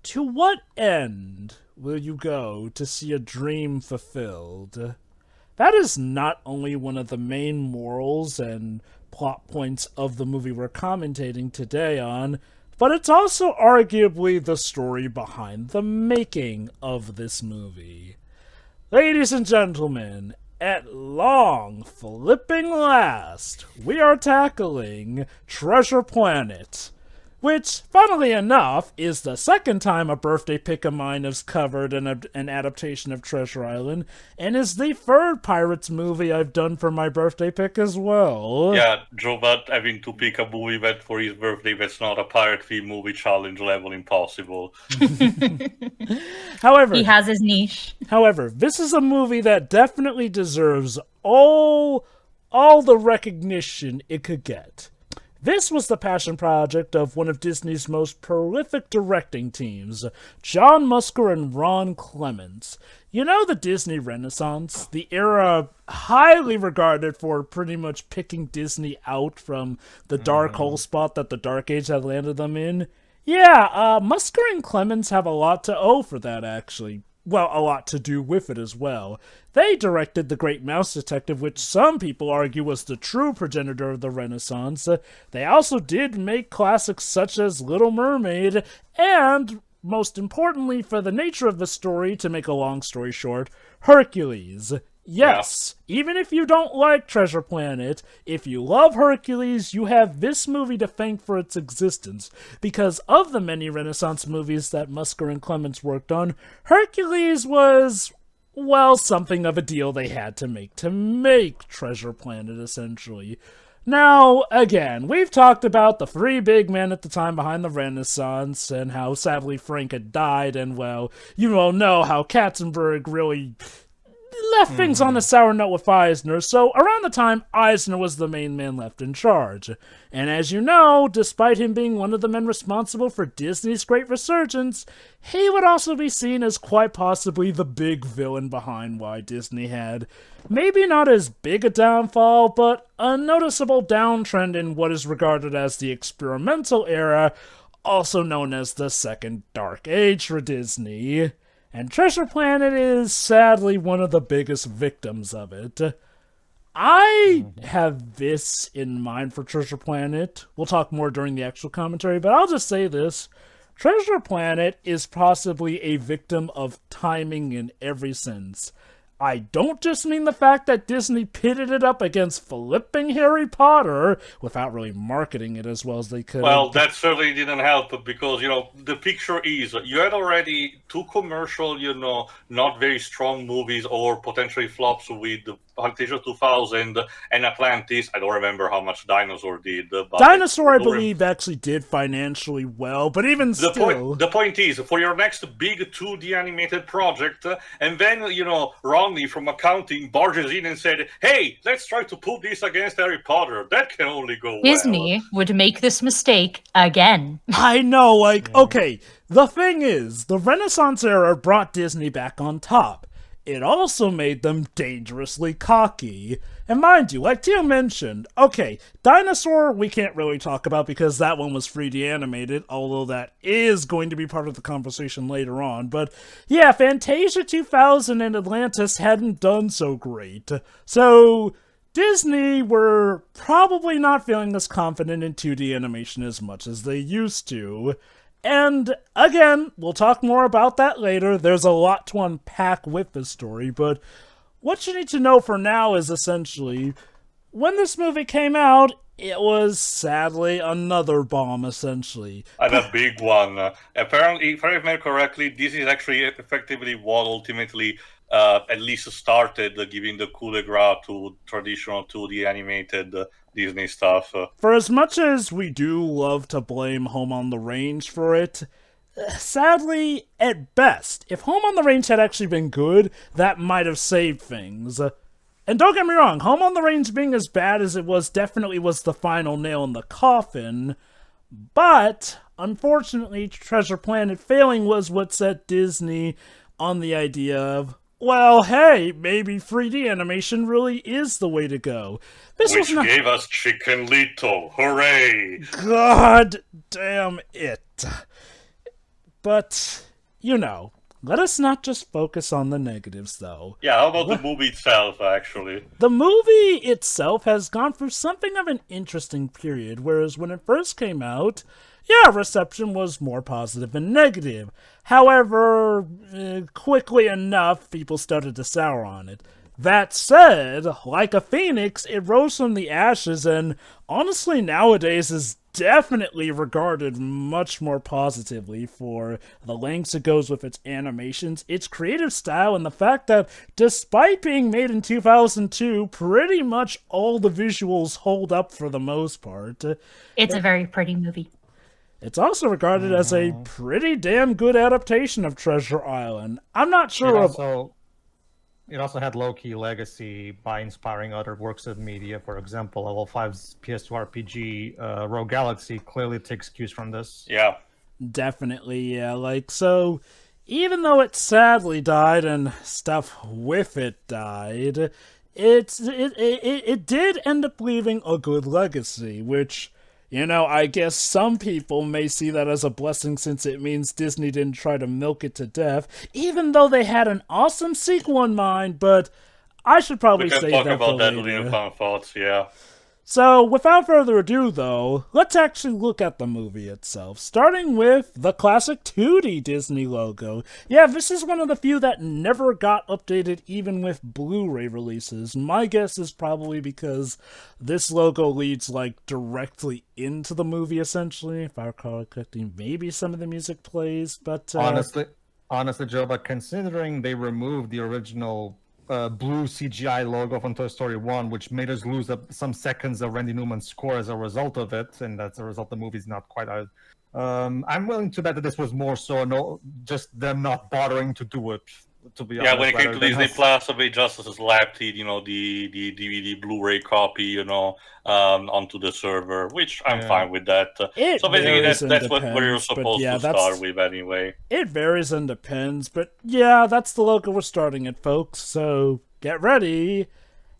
To what end will you go to see a dream fulfilled? That is not only one of the main morals and plot points of the movie we're commentating today on, but it's also arguably the story behind the making of this movie. Ladies and gentlemen, at long flipping last, we are tackling Treasure Planet, which, funnily enough, is the second time a birthday pick of mine has covered an adaptation of Treasure Island, and is the third Pirates movie I've done for my birthday pick as well. Yeah, Jovah having to pick a movie that for his birthday that's not a pirate theme movie challenge level impossible. However, He has his niche. However, this is a movie that definitely deserves all the recognition it could get. This was the passion project of one of Disney's most prolific directing teams, John Musker and Ron Clements. You know the Disney Renaissance, the era highly regarded for pretty much picking Disney out from the dark hole spot that the Dark Age had landed them in? Yeah, Musker and Clements have a lot to owe for that, actually. Well, a lot to do with it as well. They directed The Great Mouse Detective, which some people argue was the true progenitor of the Renaissance. They also did make classics such as Little Mermaid, and, most importantly for the nature of the story, to make a long story short, Hercules. Yes, even if you don't like Treasure Planet, if you love Hercules, you have this movie to thank for its existence. Because of the many Renaissance movies that Musker and Clements worked on, Hercules was, well, something of a deal they had to make Treasure Planet, essentially. Now, again, we've talked about the three big men at the time behind the Renaissance, and how sadly Frank had died, and, well, you all know how Katzenberg really left things on a sour note with Eisner, so around the time, Eisner was the main man left in charge. And as you know, despite him being one of the men responsible for Disney's great resurgence, he would also be seen as quite possibly the big villain behind why Disney had maybe not as big a downfall, but a noticeable downtrend in what is regarded as the experimental era, also known as the Second Dark Age for Disney. And Treasure Planet is sadly one of the biggest victims of it. I have this in mind for Treasure Planet. We'll talk more during the actual commentary, but I'll just say this. Treasure Planet is possibly a victim of timing in every sense. I don't just mean the fact that Disney pitted it up against flipping Harry Potter without really marketing it as well as they could. Well, that certainly didn't help because, the picture is you had already two commercial, not very strong movies or potentially flops with Fantasia 2000 and Atlantis. I don't remember how much Dinosaur did. But Dinosaur, I believe, actually did financially well, but even still... The point is, for your next big 2D animated project, and then, Ronnie from accounting barges in and said, hey, let's try to put this against Harry Potter. That can only go well. Disney would make this mistake again. I know, okay, the thing is, the Renaissance era brought Disney back on top. It also made them dangerously cocky. And mind you, like Tio mentioned, okay, Dinosaur we can't really talk about because that one was 3D animated, although that is going to be part of the conversation later on. But yeah, Fantasia 2000 and Atlantis hadn't done so great. So Disney were probably not feeling as confident in 2D animation as much as they used to. And, again, we'll talk more about that later. There's a lot to unpack with this story, but what you need to know for now is essentially, when this movie came out, it was sadly another bomb, essentially. And a big one. Apparently, if I remember correctly, this is actually effectively what ultimately at least started giving the coup de grace to traditional 2D animated Disney stuff. For as much as we do love to blame Home on the Range for it, sadly, at best, if Home on the Range had actually been good, that might have saved things. And don't get me wrong, Home on the Range being as bad as it was definitely was the final nail in the coffin, but unfortunately, Treasure Planet failing was what set Disney on the idea of, well, hey, maybe 3D animation really is the way to go. Which gave us Chicken Little. Hooray! God damn it. But, you know, let us not just focus on the negatives, though. Yeah, how about the movie itself, actually? The movie itself has gone through something of an interesting period, whereas when it first came out, yeah, reception was more positive than negative. However, quickly enough, people started to sour on it. That said, like a phoenix, it rose from the ashes and honestly nowadays is definitely regarded much more positively for the lengths it goes with its animations, its creative style, and the fact that despite being made in 2002, pretty much all the visuals hold up for the most part. It's a very pretty movie. It's also regarded as a pretty damn good adaptation of Treasure Island. I'm not sure It also had low-key legacy by inspiring other works of media. For example, Level 5's PS2 RPG, Rogue Galaxy, clearly takes cues from this. Yeah. Definitely, yeah. Like, so, even though it sadly died and stuff with it died, it did end up leaving a good legacy, which, you know, I guess some people may see that as a blessing since it means Disney didn't try to milk it to death, even though they had an awesome sequel in mind, but I should probably We can save talk that about for that later. in final thoughts, yeah. So, without further ado, though, let's actually look at the movie itself, starting with the classic 2D Disney logo. Yeah, this is one of the few that never got updated even with Blu-ray releases. My guess is probably because this logo leads, like, directly into the movie, essentially. If I recall correctly, maybe some of the music plays, but... Honestly, Jovah, considering they removed the original blue CGI logo from Toy Story 1, which made us lose some seconds of Randy Newman's score as a result of it, and as a result the movie's not quite out. I'm willing to bet that this was more so just them not bothering to do it, to be honest. Yeah, when it came to Disney Plus, they just slapped it, you know, the DVD Blu-ray copy, onto the server, which I'm fine with that. So basically, that's where you're supposed to start with anyway. It varies and depends, but yeah, that's the logo we're starting at, folks. So get ready,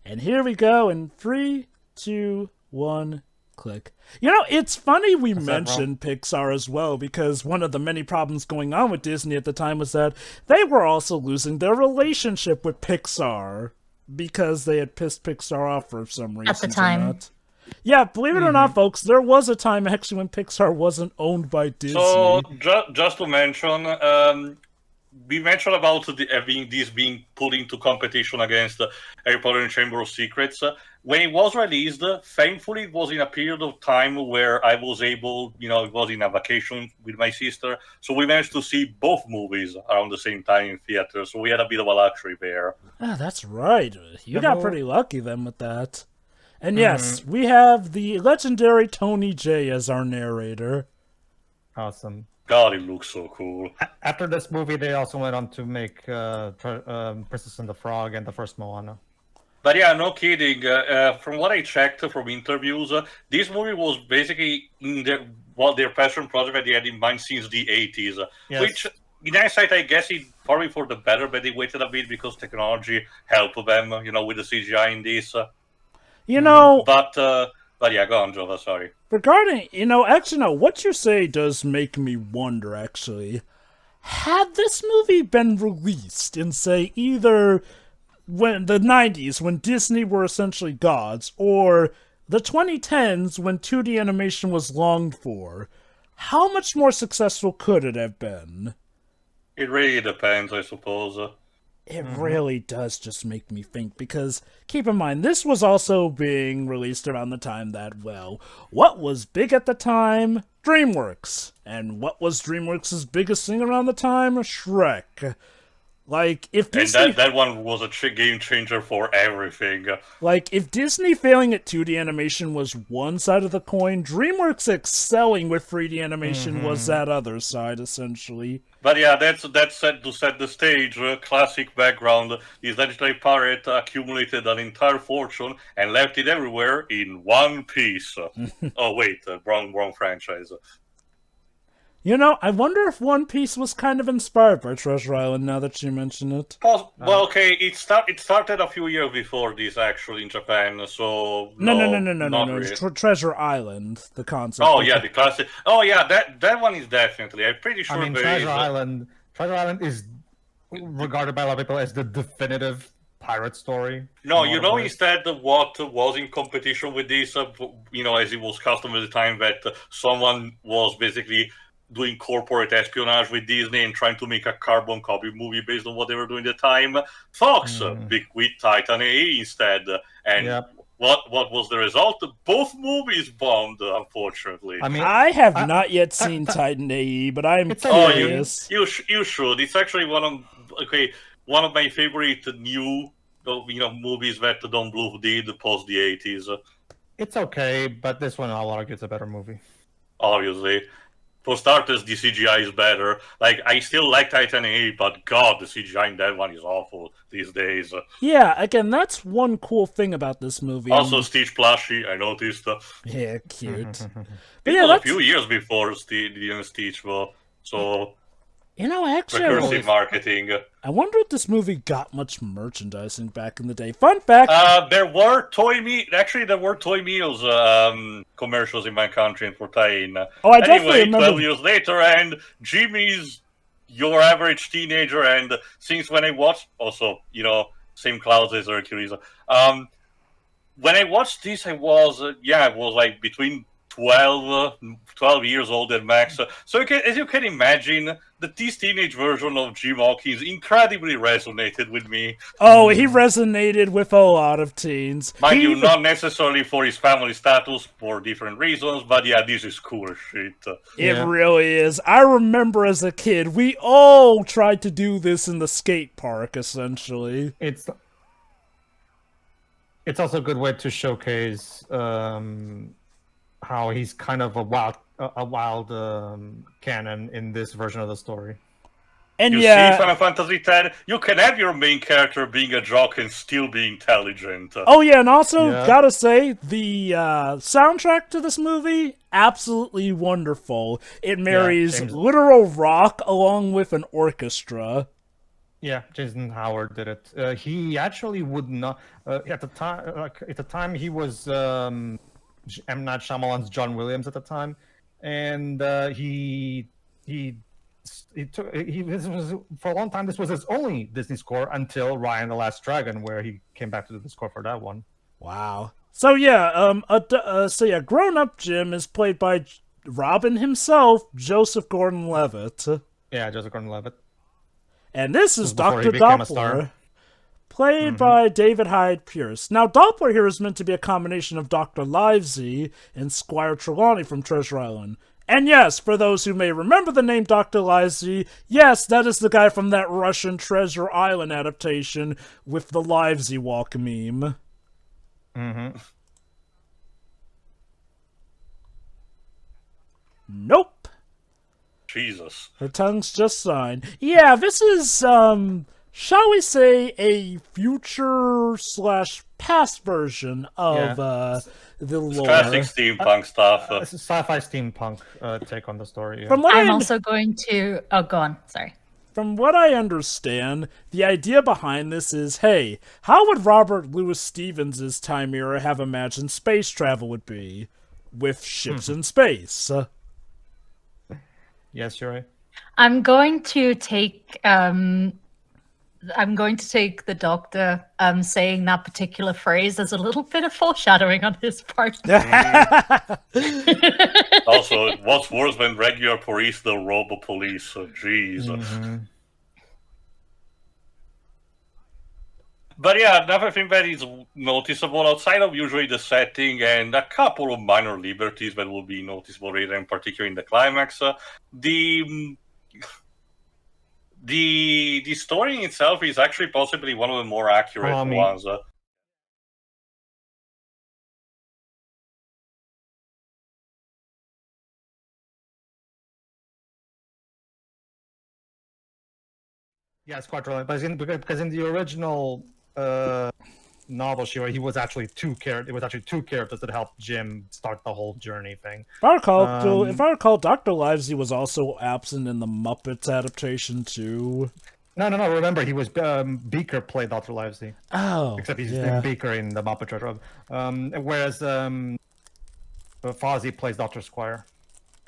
and here we go in 3, 2, 1. Click. You know, it's funny we mentioned Pixar as well, because one of the many problems going on with Disney at the time was that they were also losing their relationship with Pixar because they had pissed Pixar off for some reason. At the time. Yeah, believe it or not, folks, there was a time actually when Pixar wasn't owned by Disney. So, just to mention, we mentioned about this being put into competition against Harry Potter and Chamber of Secrets. When it was released, thankfully, it was in a period of time where I was able, it was in a vacation with my sister, so we managed to see both movies around the same time in theater, so we had a bit of a luxury there. Ah, that's right. You got pretty lucky then with that. And yes, we have the legendary Tony J as our narrator. Awesome. God, it looks so cool. After this movie, they also went on to make Princess and the Frog and the first Moana. But yeah, no kidding. From what I checked from interviews, this movie was basically in their passion project that they had in mind since the 80s. Yes. Which, in hindsight, I guess it probably for the better, but they waited a bit because technology helped them, with the CGI in this. But yeah, go on, Jovah, sorry. Regarding, actually, no, what you say does make me wonder, actually. Had this movie been released in, say, either when the 90s, when Disney were essentially gods, or the 2010s, when 2D animation was longed for, how much more successful could it have been? It really depends, I suppose. It really does just make me think, because keep in mind, this was also being released around the time that, well, what was big at the time? DreamWorks. And what was DreamWorks' biggest thing around the time? Shrek. Like, if Disney... And that one was a game changer for everything. Like, if Disney failing at 2D animation was one side of the coin, DreamWorks excelling with 3D animation was that other side, essentially. But yeah, that's set to set the stage. Classic background. This legendary pirate accumulated an entire fortune and left it everywhere in one piece. Oh wait, wrong franchise. You know, I wonder if One Piece was kind of inspired by Treasure Island now that you mention it. Well, okay, it started a few years before this actually in Japan, so No, not really. It's Treasure Island, the concept. Oh yeah, the classic. Oh yeah, that one is definitely. I'm pretty sure. I mean, Treasure Island is regarded by a lot of people as the definitive pirate story. No, you know, instead what was in competition with this, you know, as it was custom at the time, that someone was basically doing corporate espionage with Disney and trying to make a carbon copy movie based on what they were doing at the time. Fox with Titan A instead, and what was the result? Both movies bombed, unfortunately. I mean, I have not yet seen Titan AE, but I'm curious. You should. It's actually one of my favorite new movies that Don Bluth did post the 80s. It's okay, but this one I'll argue it's a better movie. Obviously. For starters, the CGI is better. Like, I still like Titan A, but God, the CGI in that one is awful these days. Yeah, again, that's one cool thing about this movie. Also, Stitch plushie, I noticed. Yeah, cute. But it was a few years before Stitch, so... You know, actually, recursive marketing. I wonder if this movie got much merchandising back in the day. Fun fact: there were Toy Meals commercials in my country for tie-in. Oh, I definitely remember. 12 years later, and Jimmy's your average teenager, and since when I watched, also, same clouds as Hercules. When I watched this, I was like between 12 years old at max. So as you can imagine, this teenage version of Jim Hawkins incredibly resonated with me. Oh, he resonated with a lot of teens. Mind you, not necessarily for his family status, for different reasons, but yeah, this is cool as shit. It really is. I remember as a kid, we all tried to do this in the skate park, essentially. It's also a good way to showcase how he's kind of a wild canon in this version of the story. And you see, Final Fantasy X, you can have your main character being a jock and still be intelligent. Oh yeah, and also, gotta say, the soundtrack to this movie, absolutely wonderful. It marries literal rock along with an orchestra. Yeah, Jason Howard did it. He actually would not... at the time, he was... M. Night Shyamalan's John Williams at the time, and this was for a long time. This was his only Disney score until Raya and the Last Dragon, where he came back to do the score for that one. Wow. So yeah, grown up Jim is played by Robin himself, Joseph Gordon-Levitt. Yeah, Joseph Gordon-Levitt. And this is Dr. Doppler, played by David Hyde Pierce. Now, Doppler here is meant to be a combination of Dr. Livesey and Squire Trelawney from Treasure Island. And yes, for those who may remember the name Dr. Livesey, yes, that is the guy from that Russian Treasure Island adaptation with the Livesey walk meme. Nope. Jesus. Her tongue's just signed. Yeah, this is, shall we say, a future/past version of the lore. Classic steampunk stuff. It's a sci-fi steampunk take on the story. Yeah. I'm also going to... Oh, go on. Sorry. From what I understand, the idea behind this is, hey, how would Robert Louis Stevens' time era have imagined space travel would be? With ships in space. Yes, you're right. I'm going to take the Doctor saying that particular phrase as a little bit of foreshadowing on his part. Also, what's worse than regular police, the robo-police? So, jeez. But yeah, another thing that is noticeable outside of usually the setting and a couple of minor liberties that will be noticeable later, in particular in the climax, the story in itself is actually possibly one of the more accurate ones. Yeah, it's quite relevant. Because in the original novel she wrote, he was actually two characters that helped Jim start the whole journey thing. If I recall, Dr. Livesey was also absent in the Muppets adaptation too. No. Remember, he was Beaker played Dr. Livesey. Oh, Except he's yeah. Beaker in the Muppet Treasure. Whereas Fozzie plays Dr. Squire.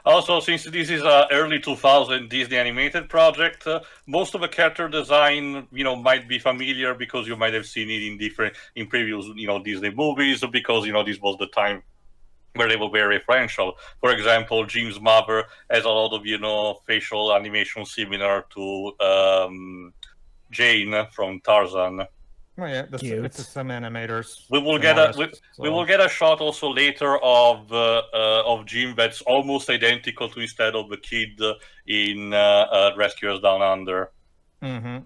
Also, since this is a early 2000 Disney animated project, most of the character design, might be familiar because you might have seen it in previous, Disney movies, because, this was the time where they were very referential. For example, Jim's mother has a lot of, facial animation similar to Jane from Tarzan. Oh yeah, Cute. it's some animators. We will some get artists, we will get a shot also later of Jim that's almost identical to instead of the kid in Rescuers Down Under. Mm-hmm.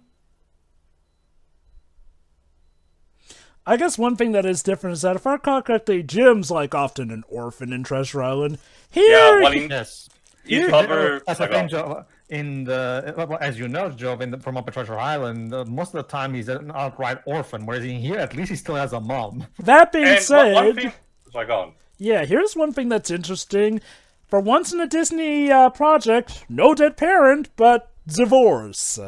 I guess one thing that is different is that if I recall correctly, Jim's like often an orphan in Treasure Island. Yeah, well, Yes. That's the thing, Joe. As you know, Joe, from Muppet Treasure Island, most of the time he's an outright orphan, whereas in here, at least he still has a mom. That being said, one thing, sorry, go on. Yeah, here's one thing that's interesting. For once in a Disney project, no dead parent, but divorce.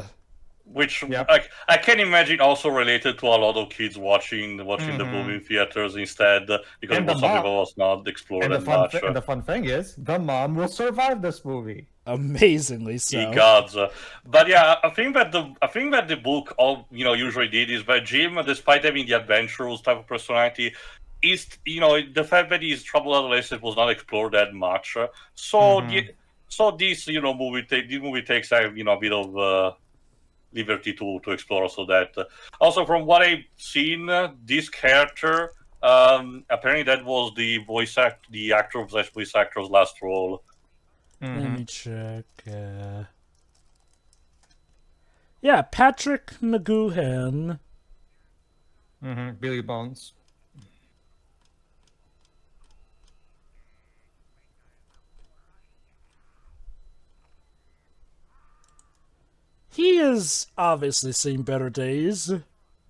Which Yep. I can imagine also related to a lot of kids watching the movie in theaters instead, because And the most of it mom- was not explored And that much. and the fun thing is, the mom will survive this movie. Amazingly so. Ye gods. But yeah, I think that the book usually did is that Jim, despite having the adventurous type of personality, is the fact that he's troubled adolescent was not explored that much. So this movie takes a bit of liberty to explore also that. Also, from what I've seen, this character apparently that was the actor / voice actor's last role. Let me check. Yeah, Patrick McGoohan. Billy Bones. He has obviously seen better days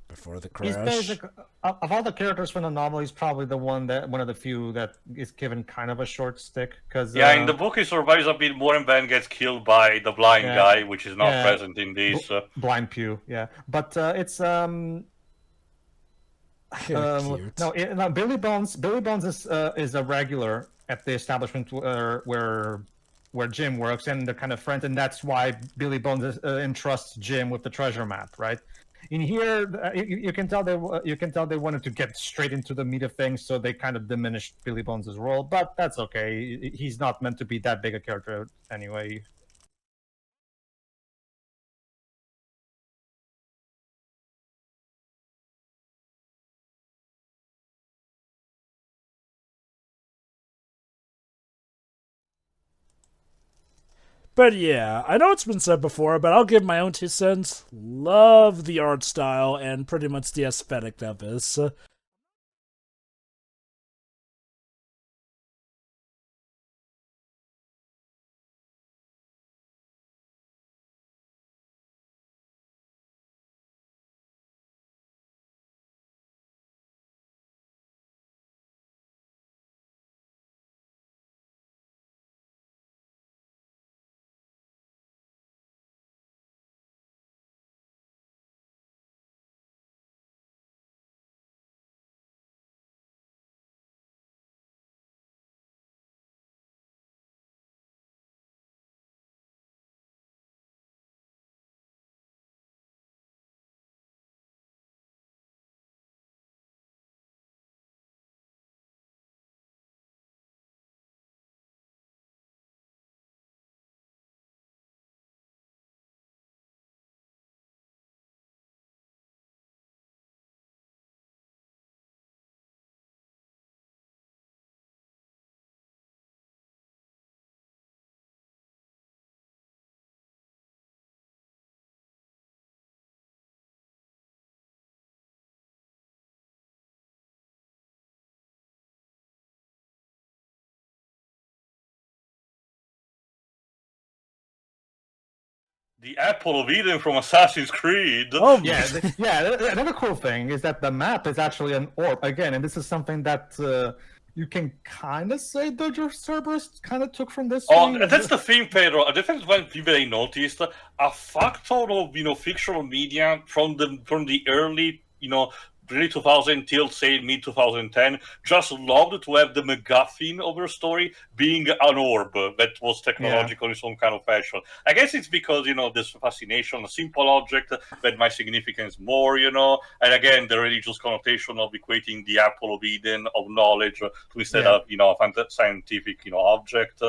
before the He's crash. basic. Of all the characters from the novel, he's probably one of the few that is given kind of a short stick. Because Yeah, in the book he survives a bit more and then gets killed by the blind guy, which is not present in this. Blind Pew, yeah. But it's Cute. no, Billy Bones. Billy Bones is a regular at the establishment where Jim works, and they're kind of friends, and that's why Billy Bones entrusts Jim with the treasure map, right? In here, you can tell they wanted to get straight into the meat of things, so they kind of diminished Billy Bones' role, but that's okay. He's not meant to be that big a character anyway. But yeah, I know it's been said before, but I'll give my own 2 cents. Love the art style and pretty much the aesthetic of this. The Apple of Eden from Assassin's Creed. Oh, Yeah, another cool thing is that the map is actually an orb again, and this is something that you can kind of say that your Cerberus kind of took from this. Oh, thing. that's the thing, Pedro. I think when people I noticed a factor of fictional media from the early early 2000 till say mid 2010 just loved to have the MacGuffin of their story being an orb that was technological in some kind of fashion. I guess it's because this fascination, a simple object that might significance more, and again the religious connotation of equating the apple of Eden of knowledge to instead of a scientific object.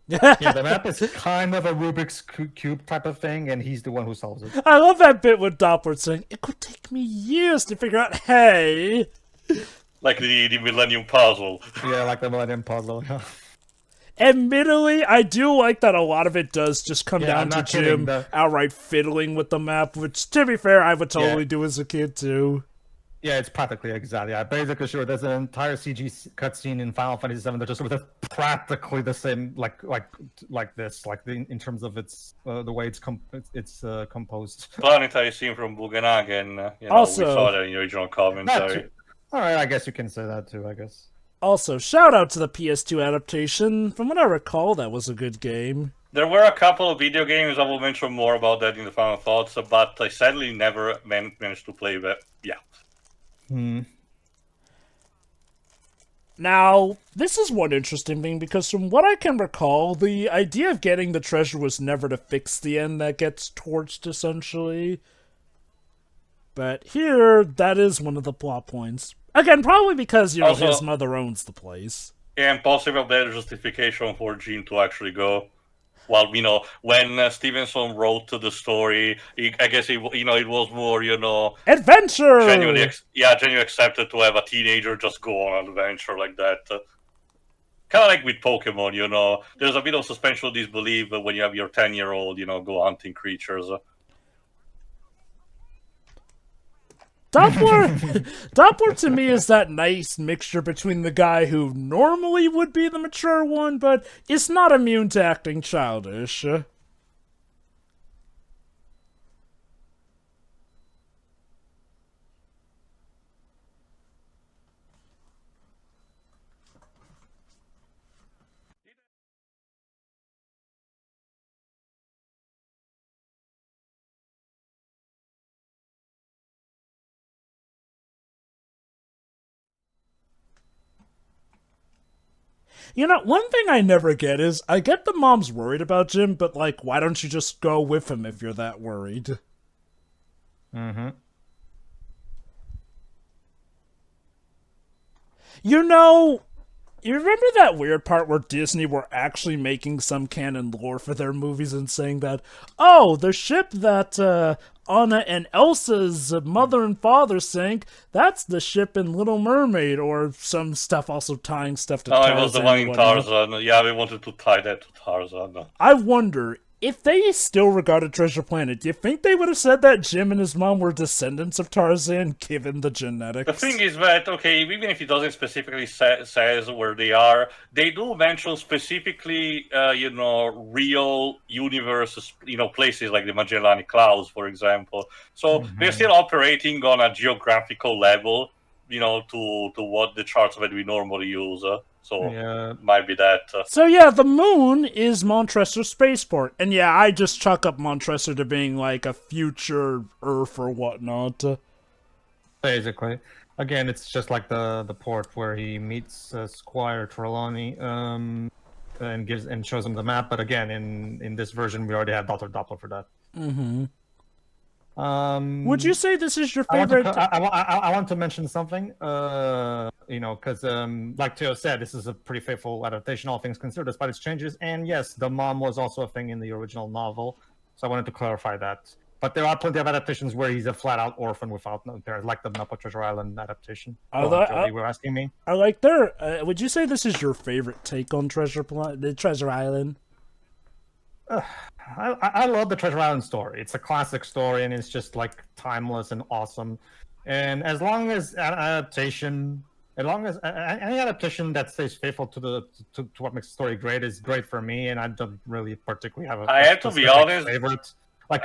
Yeah, the map is kind of a Rubik's Cube type of thing, and he's the one who solves it. I love that bit with Doppler saying, it could take me years to figure out, hey. Like the Millennium Puzzle. Yeah, like the Millennium Puzzle. Admittedly, I do like that a lot of it does just come down to I'm not Jim kidding, outright fiddling with the map, which, to be fair, I would totally do as a kid, too. Yeah, it's practically exactly. Yeah, basically, sure. There's an entire CG cutscene in Final Fantasy VII that just that's practically the same, like this, in terms of its the way it's composed. Planetary scene from Bugenhagen. Also, we saw that in the original commentary. All right, I guess you can say that too. I guess. Also, shout out to the PS2 adaptation. From what I recall, that was a good game. There were a couple of video games. I will mention more about that in the final thoughts, but I sadly never managed to play that. Yeah. Now, this is one interesting thing, because from what I can recall, the idea of getting the treasure was never to fix the end that gets torched, essentially. But here, that is one of the plot points. Again, probably because, his mother owns the place. And possibly there's justification for Jim to actually go. Well, when Stevenson wrote the story, I guess it was more, adventure. Genuinely accepted to have a teenager just go on an adventure like that. Kind of like with Pokemon, there's a bit of suspension of disbelief when you have your 10-year-old, go hunting creatures. Doppler to me is that nice mixture between the guy who normally would be the mature one, but is not immune to acting childish. One thing I never get is, I get the mom's worried about Jim, but, why don't you just go with him if you're that worried? Mm-hmm. You remember that weird part where Disney were actually making some canon lore for their movies and saying that, oh, the ship that Anna and Elsa's mother and father sank, that's the ship in Little Mermaid, or some stuff also tying stuff to Tarzan. No, it was the one in Tarzan. Yeah, we wanted to tie that to Tarzan. I wonder, if they still regarded Treasure Planet, do you think they would have said that Jim and his mom were descendants of Tarzan, given the genetics? The thing is that, okay, even if it doesn't specifically says where they are, they do mention specifically, real universes, places like the Magellanic Clouds, for example. So they're still operating on a geographical level, to what the charts that we normally use. So might be that. So yeah, the moon is Montresor Spaceport. And yeah, I just chalk up Montresor to being like a future Earth or whatnot. Basically. Again, it's just like the port where he meets Squire Trelawney and shows him the map. But again, in this version, we already have Dr. Doppler for that. Mm-hmm. Would you say this is your favorite? I want to mention something, because like Theo said, this is a pretty faithful adaptation, all things considered, despite its changes. And yes, the mom was also a thing in the original novel, so I wanted to clarify that. But there are plenty of adaptations where he's a flat-out orphan without no parents, like the Muppet Treasure Island adaptation. You were asking me. I like would you say this is your favorite take on the Treasure Island? I love the Treasure Island story. It's a classic story, and it's just like timeless and awesome. And as long as any adaptation that stays faithful to what makes the story great is great for me. And I don't really particularly have I have to be honest. favorite. Like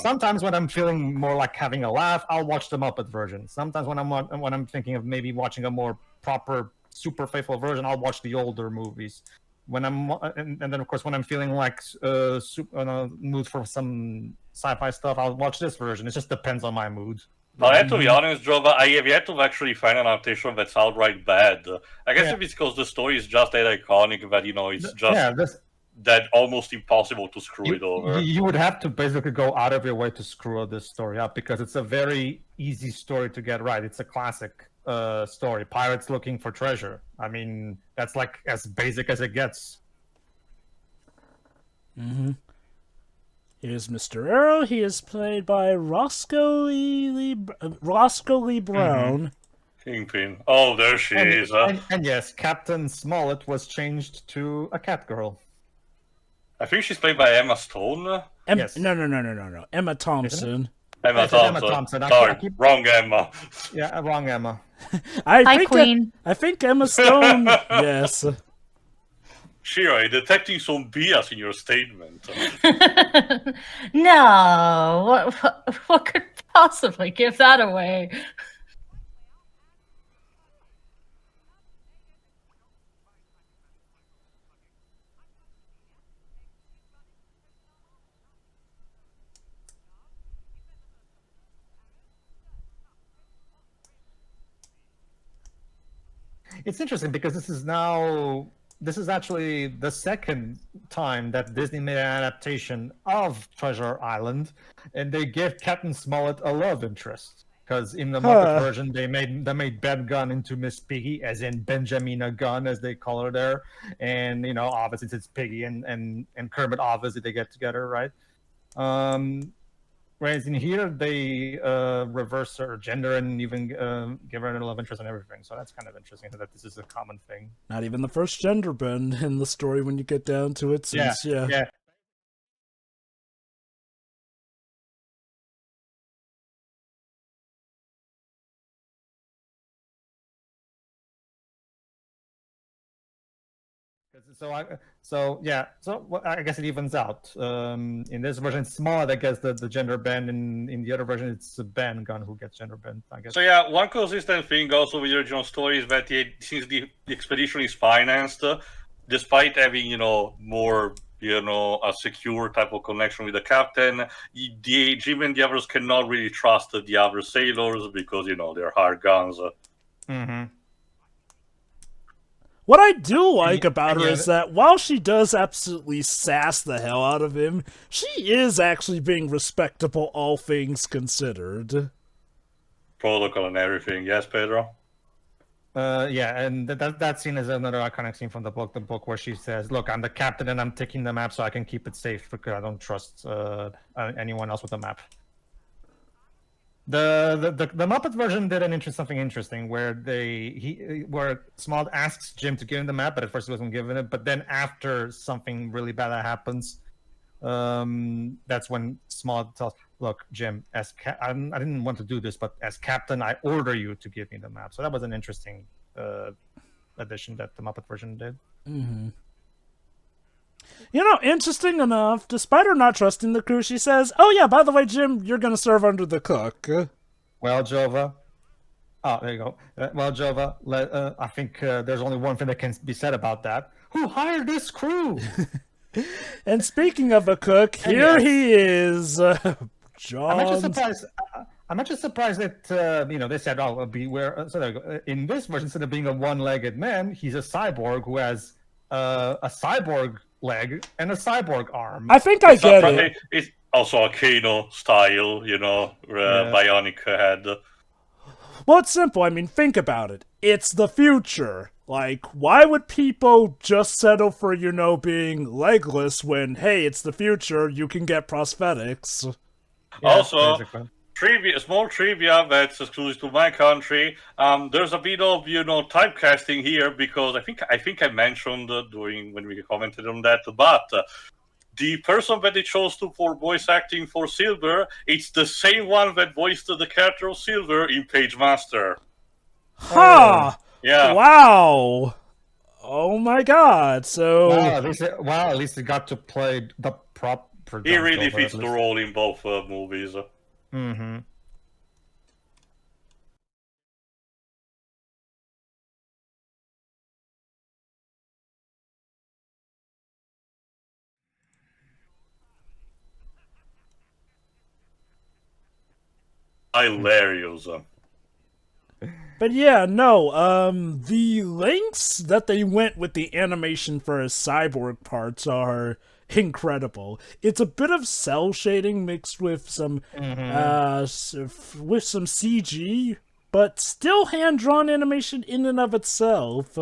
sometimes when I'm feeling more like having a laugh, I'll watch the Muppet version. Sometimes when I'm thinking of maybe watching a more proper, super faithful version, I'll watch the older movies. When I'm and then of course when I'm feeling like mood for some sci-fi stuff, I'll watch this version. It just depends on my mood. I have to be honest, Jovah, I have yet to actually find an adaptation that's outright bad. I guess if it's because the story is just that iconic that it's just that almost impossible to screw it over. You would have to basically go out of your way to screw this story up because it's a very easy story to get right. It's a classic story. Pirates looking for treasure. I mean, that's like as basic as it gets. Mm-hmm. Here's Mr. Earl. He is played by Roscoe Lee Brown. Kingpin. Oh, there she is. And yes, Captain Smollett was changed to a cat girl. I think she's played by Emma Stone. Yes. No. Emma Thompson. Emma Thompson. Sorry, wrong Emma. Yeah, wrong Emma. Hi, Queen. I think Emma Stone. Yes. Shira, detecting some bias in your statement. No, what could possibly give that away? It's interesting because this is actually the second time that Disney made an adaptation of Treasure Island, and they gave Captain Smollett a love interest. Because in the Muppet version, they made Ben Gunn into Miss Piggy, as in Benjamina Gunn, as they call her there. And obviously it's Piggy and Kermit, obviously they get together, right? Whereas in here, they reverse her gender and even give her a love interest and everything. So that's kind of interesting that this is a common thing. Not even the first gender bend in the story when you get down to it. Since, yeah. So I guess it evens out. In this version, it's Smollett that gets the gender bend, and in the other version, it's Ben Gunn who gets gender bend, I guess. So yeah, one consistent thing also with the original story is that since the expedition is financed, despite having more a secure type of connection with the captain, Jim and the others cannot really trust the other sailors because they're hard guns. Mm-hmm. What I do like about her is that while she does absolutely sass the hell out of him, she is actually being respectable, all things considered. Protocol and everything, yes, Pedro? Yeah, and that scene is another iconic scene from the book where she says, "Look, I'm the captain and I'm taking the map so I can keep it safe because I don't trust anyone else with the map." The Muppet version did something interesting where where Smollett asks Jim to give him the map, but at first he wasn't given it. But then after something really bad happens, that's when Smollett tells, "Look, Jim, I didn't want to do this, but as captain, I order you to give me the map." So that was an interesting addition that the Muppet version did. Mm-hmm. Interesting enough, despite her not trusting the crew, she says, "Oh yeah, by the way, Jim, you're going to serve under the cook." Well, Jovah. Oh, there you go. Well, Jovah, I think there's only one thing that can be said about that. Who hired this crew? And speaking of a cook, here he is, John. I'm actually surprised that they said, "Oh, beware." So there you go. In this version, instead of being a one-legged man, he's a cyborg who has a cyborg leg and a cyborg arm. I think I get it. It's also a Kano style, bionic head. Well, it's simple. I mean, think about it. It's the future. Like, why would people just settle for, being legless when, hey, it's the future, you can get prosthetics? Yeah, also, small trivia that's exclusive to my country. There's a bit of typecasting here because I think I mentioned when we commented on that, but the person that they chose for voice acting for Silver, it's the same one that voiced the character of Silver in Page Master. Huh. Yeah. Wow. Oh my God. So at least it got to play the for He John really Silver, fits at the least. role in both movies. Mm-hmm. Hilarious. But yeah, no, the lengths that they went with the animation for his cyborg parts are incredible. It's a bit of cell shading mixed with some, with some CG, but still hand-drawn animation in and of itself.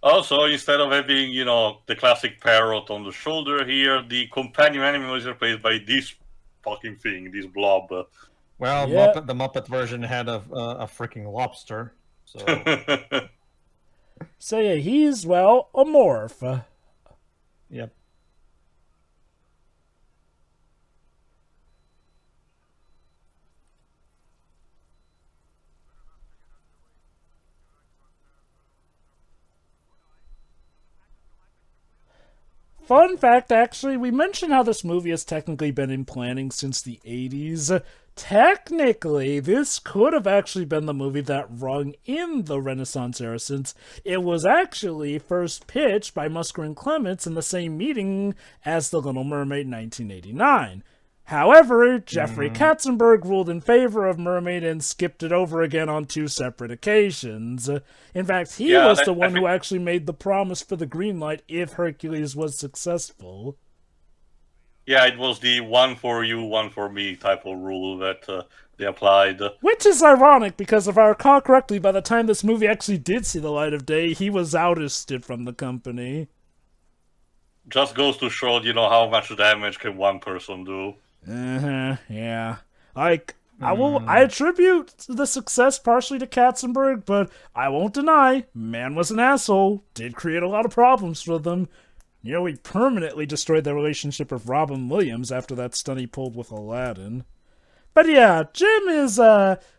Also, instead of having, the classic parrot on the shoulder here, the companion animal is replaced by this fucking thing, this blob. Well, Yeah. the Muppet version had a freaking lobster. So So yeah, he's, well, a morph. yep. Fun fact, actually, we mentioned how this movie has technically been in planning since the 80s. Technically, this could have actually been the movie that rung in the Renaissance era, since it was actually first pitched by Musker and Clements in the same meeting as The Little Mermaid in 1989. However, Jeffrey Katzenberg ruled in favor of Mermaid and skipped it over again on 2 separate occasions. In fact, he Yeah, was I the one think- who actually made the promise for the green light if Hercules was successful. Yeah, it was the one for you, one for me type of rule that they applied. Which is ironic, because if I recall correctly, by the time this movie actually did see the light of day, he was ousted from the company. Just goes to show, how much damage can one person do. Yeah. Like, I attribute the success partially to Katzenberg, but I won't deny, man was an asshole, did create a lot of problems for them. Nearly permanently destroyed their relationship with Robin Williams after that stunt he pulled with Aladdin. But yeah, Jim is,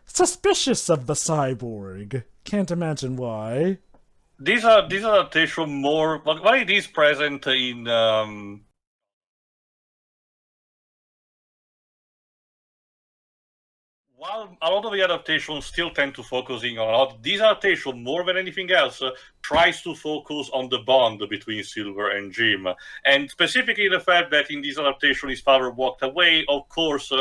suspicious of the cyborg. Can't imagine why. These adaptation more, why it is present in while a lot of the adaptations still tend to focusing on this adaptation more than anything else tries to focus on the bond between Silver and Jim, and specifically the fact that in this adaptation his father walked away. Of course,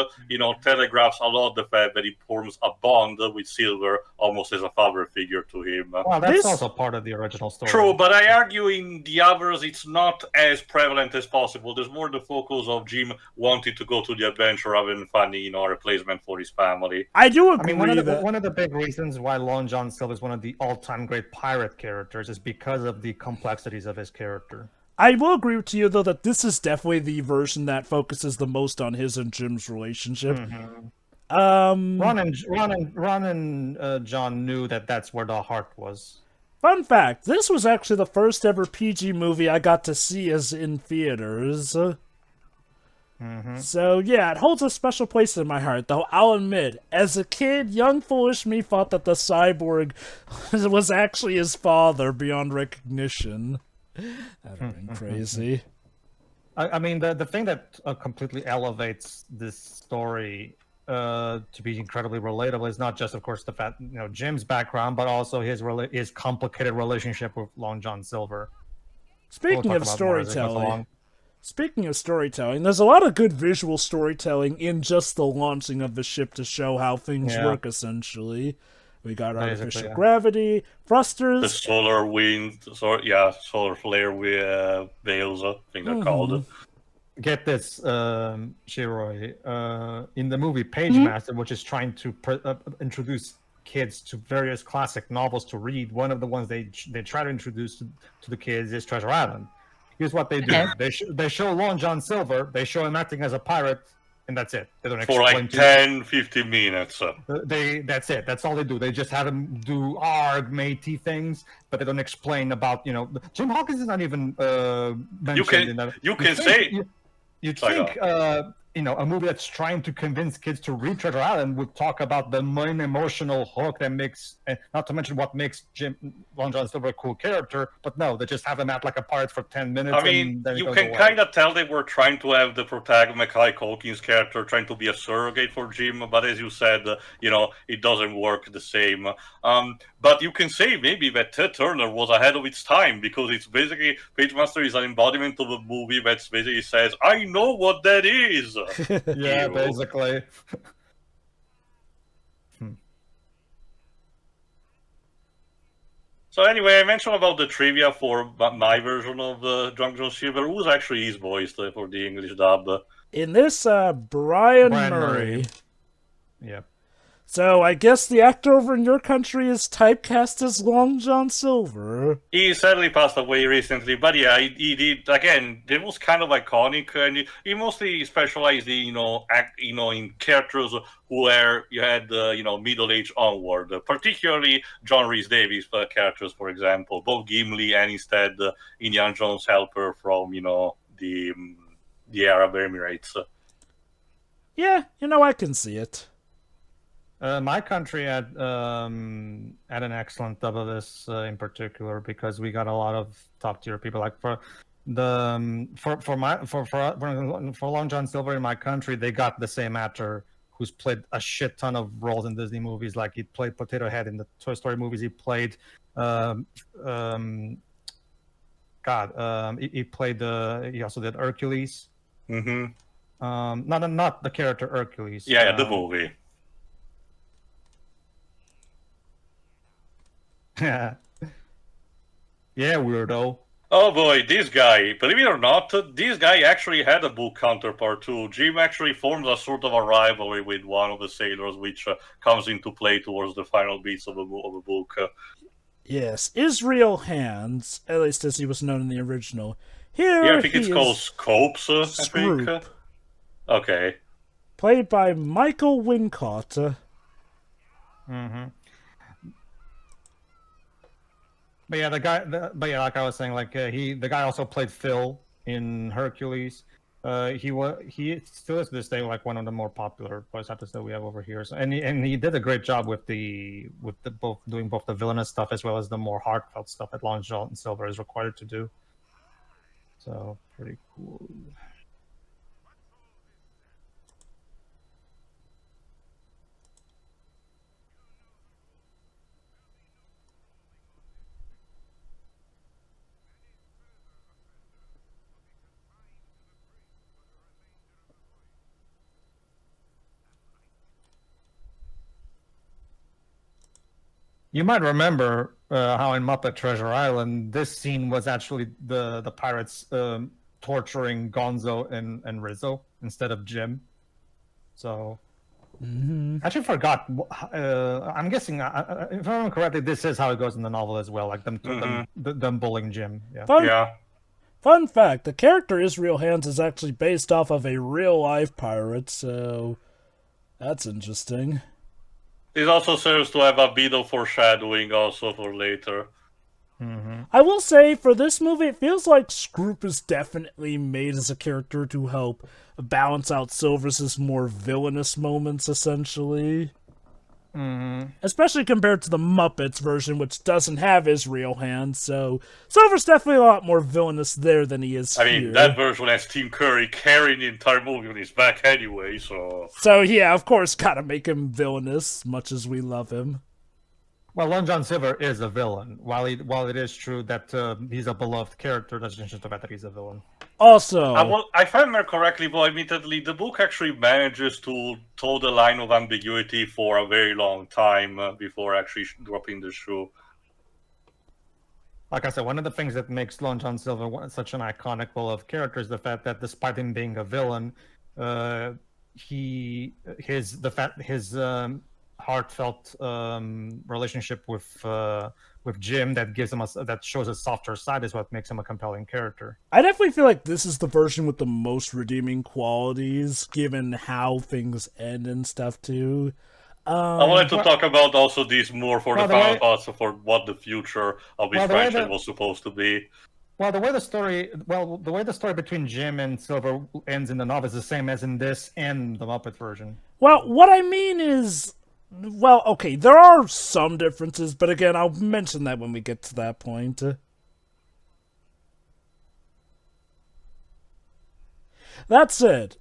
telegraphs a lot the fact that he forms a bond with Silver almost as a father figure to him. Well, that's This- also part of the original story. True, but I argue in the others it's not as prevalent as possible. There's more the focus of Jim wanting to go to the adventure rather than finding, a replacement for his family. I do I agree mean, that... one of the big reasons why Long John Silver is one of the all-time great pirate characters is because of the complexities of his character. I will agree with you, though, that this is definitely the version that focuses the most on his and Jim's relationship. Ron and John knew that that's where the heart was. Fun fact, this was actually the first ever PG movie I got to see as in theaters. So yeah, it holds a special place in my heart, though I'll admit, as a kid, young foolish me thought that the cyborg was actually his father beyond recognition. That would have been crazy. I mean, the thing that completely elevates this story to be incredibly relatable is not just, of course, the fact, Jim's background, but also his complicated relationship with Long John Silver. Speaking We'll of talk about more as it goes storytelling, along. there's a lot of good visual storytelling in just the launching of the ship to show how things Yeah. work, essentially. We got Basically, artificial yeah. gravity, The thrusters. solar wind, solar flare veils, I think they're called. Get this, Shiroi. In the movie Page Master, which is trying to introduce kids to various classic novels to read, one of the ones they try to introduce to the kids is Treasure Island. Here's what they do: Okay. they show Long John Silver, they show him acting as a pirate, and that's it. They don't For explain like to 10, 15 minutes. that's it. That's all they do. They just have him do arg matey things, but they don't explain about Jim Hawkins is not even mentioned in that. You can say You'd Sorry, think a movie that's trying to convince kids to read Treasure Island would talk about the main emotional hook that makes, not to mention what makes Long John Silver a cool character, but no, they just have him act like a pirate for 10 minutes. I mean, and then you can kind of tell they were trying to have the protagonist, Macaulay Culkin's character, trying to be a surrogate for Jim, but as you said, it doesn't work the same. But you can say maybe that Ted Turner was ahead of its time, because it's basically, Pagemaster is an embodiment of a movie that basically says, I know what that is! Yeah, basically. So anyway, I mentioned about the trivia for my version of Drunk John Silver. Who's actually his voice for the English dub? In this, Brian Murray. Yep. So I guess the actor over in your country is typecast as Long John Silver. He sadly passed away recently, but yeah, he did. Again, it was kind of iconic, and he mostly specialized in in characters where you had middle age onward, particularly John Rhys Davies characters, for example, both Gimli and instead Indiana Jones' helper from the Arab Emirates. Yeah, I can see it. My country had an excellent dub of this in particular, because we got a lot of top tier people. Like for Long John Silver in my country, they got the same actor who's played a shit ton of roles in Disney movies. Like he played Potato Head in the Toy Story movies. He played he also did Hercules. Mm-hmm. Not the character Hercules. Yeah, the movie. Yeah, weirdo. Oh boy, this guy, believe it or not, this guy actually had a book counterpart too. Jim actually forms a sort of a rivalry with one of the sailors, which comes into play towards the final beats of a book. Yes, Israel Hands, at least as he was known in the original. Here, yeah, I think it's called Scopes, I think. Okay. Played by Michael Wincott. Mm-hmm. But yeah, like I was saying, the guy also played Phil in Hercules. He still is to this day like one of the more popular voice actors that we have over here. So, and he did a great job with doing both the villainous stuff as well as the more heartfelt stuff that Long John Silver is required to do. So pretty cool. You might remember how in Muppet Treasure Island, this scene was actually the pirates torturing Gonzo and Rizzo instead of Jim. So, I actually forgot. I'm guessing, if I remember correctly, this is how it goes in the novel as well, like them bullying Jim. Yeah. Fun fact, the character Israel Hands is actually based off of a real-life pirate, so that's interesting. It also serves to have a bit of foreshadowing also for later. Mm-hmm. I will say, for this movie, it feels like Scroop is definitely made as a character to help balance out Silver's more villainous moments, essentially. Mm-hmm. Especially compared to the Muppets version, which doesn't have Israel Hands, so Silver's definitely a lot more villainous there than he is I here. mean, that version has Tim Curry carrying the entire movie on his back anyway, so... So, yeah, of course, gotta make him villainous, much as we love him. Well, Long John Silver is a villain. While it is true that he's a beloved character, that's just the fact that he's a villain. Also... if I remember correctly, but admittedly, the book actually manages to toe the line of ambiguity for a very long time before actually dropping the shoe. Like I said, one of the things that makes Long John Silver such an iconic beloved character is the fact that despite him being a villain, his heartfelt relationship with Jim that shows a softer side is what makes him a compelling character. I definitely feel like this is the version with the most redeeming qualities, given how things end and stuff too. I wanted to talk about also these more for the final thoughts for what the future of his franchise was supposed to be. Well, the way the story between Jim and Silver ends in the novel is the same as in this and the Muppet version. Well, what I mean is, well, okay, there are some differences, but again, I'll mention that when we get to that point. That said,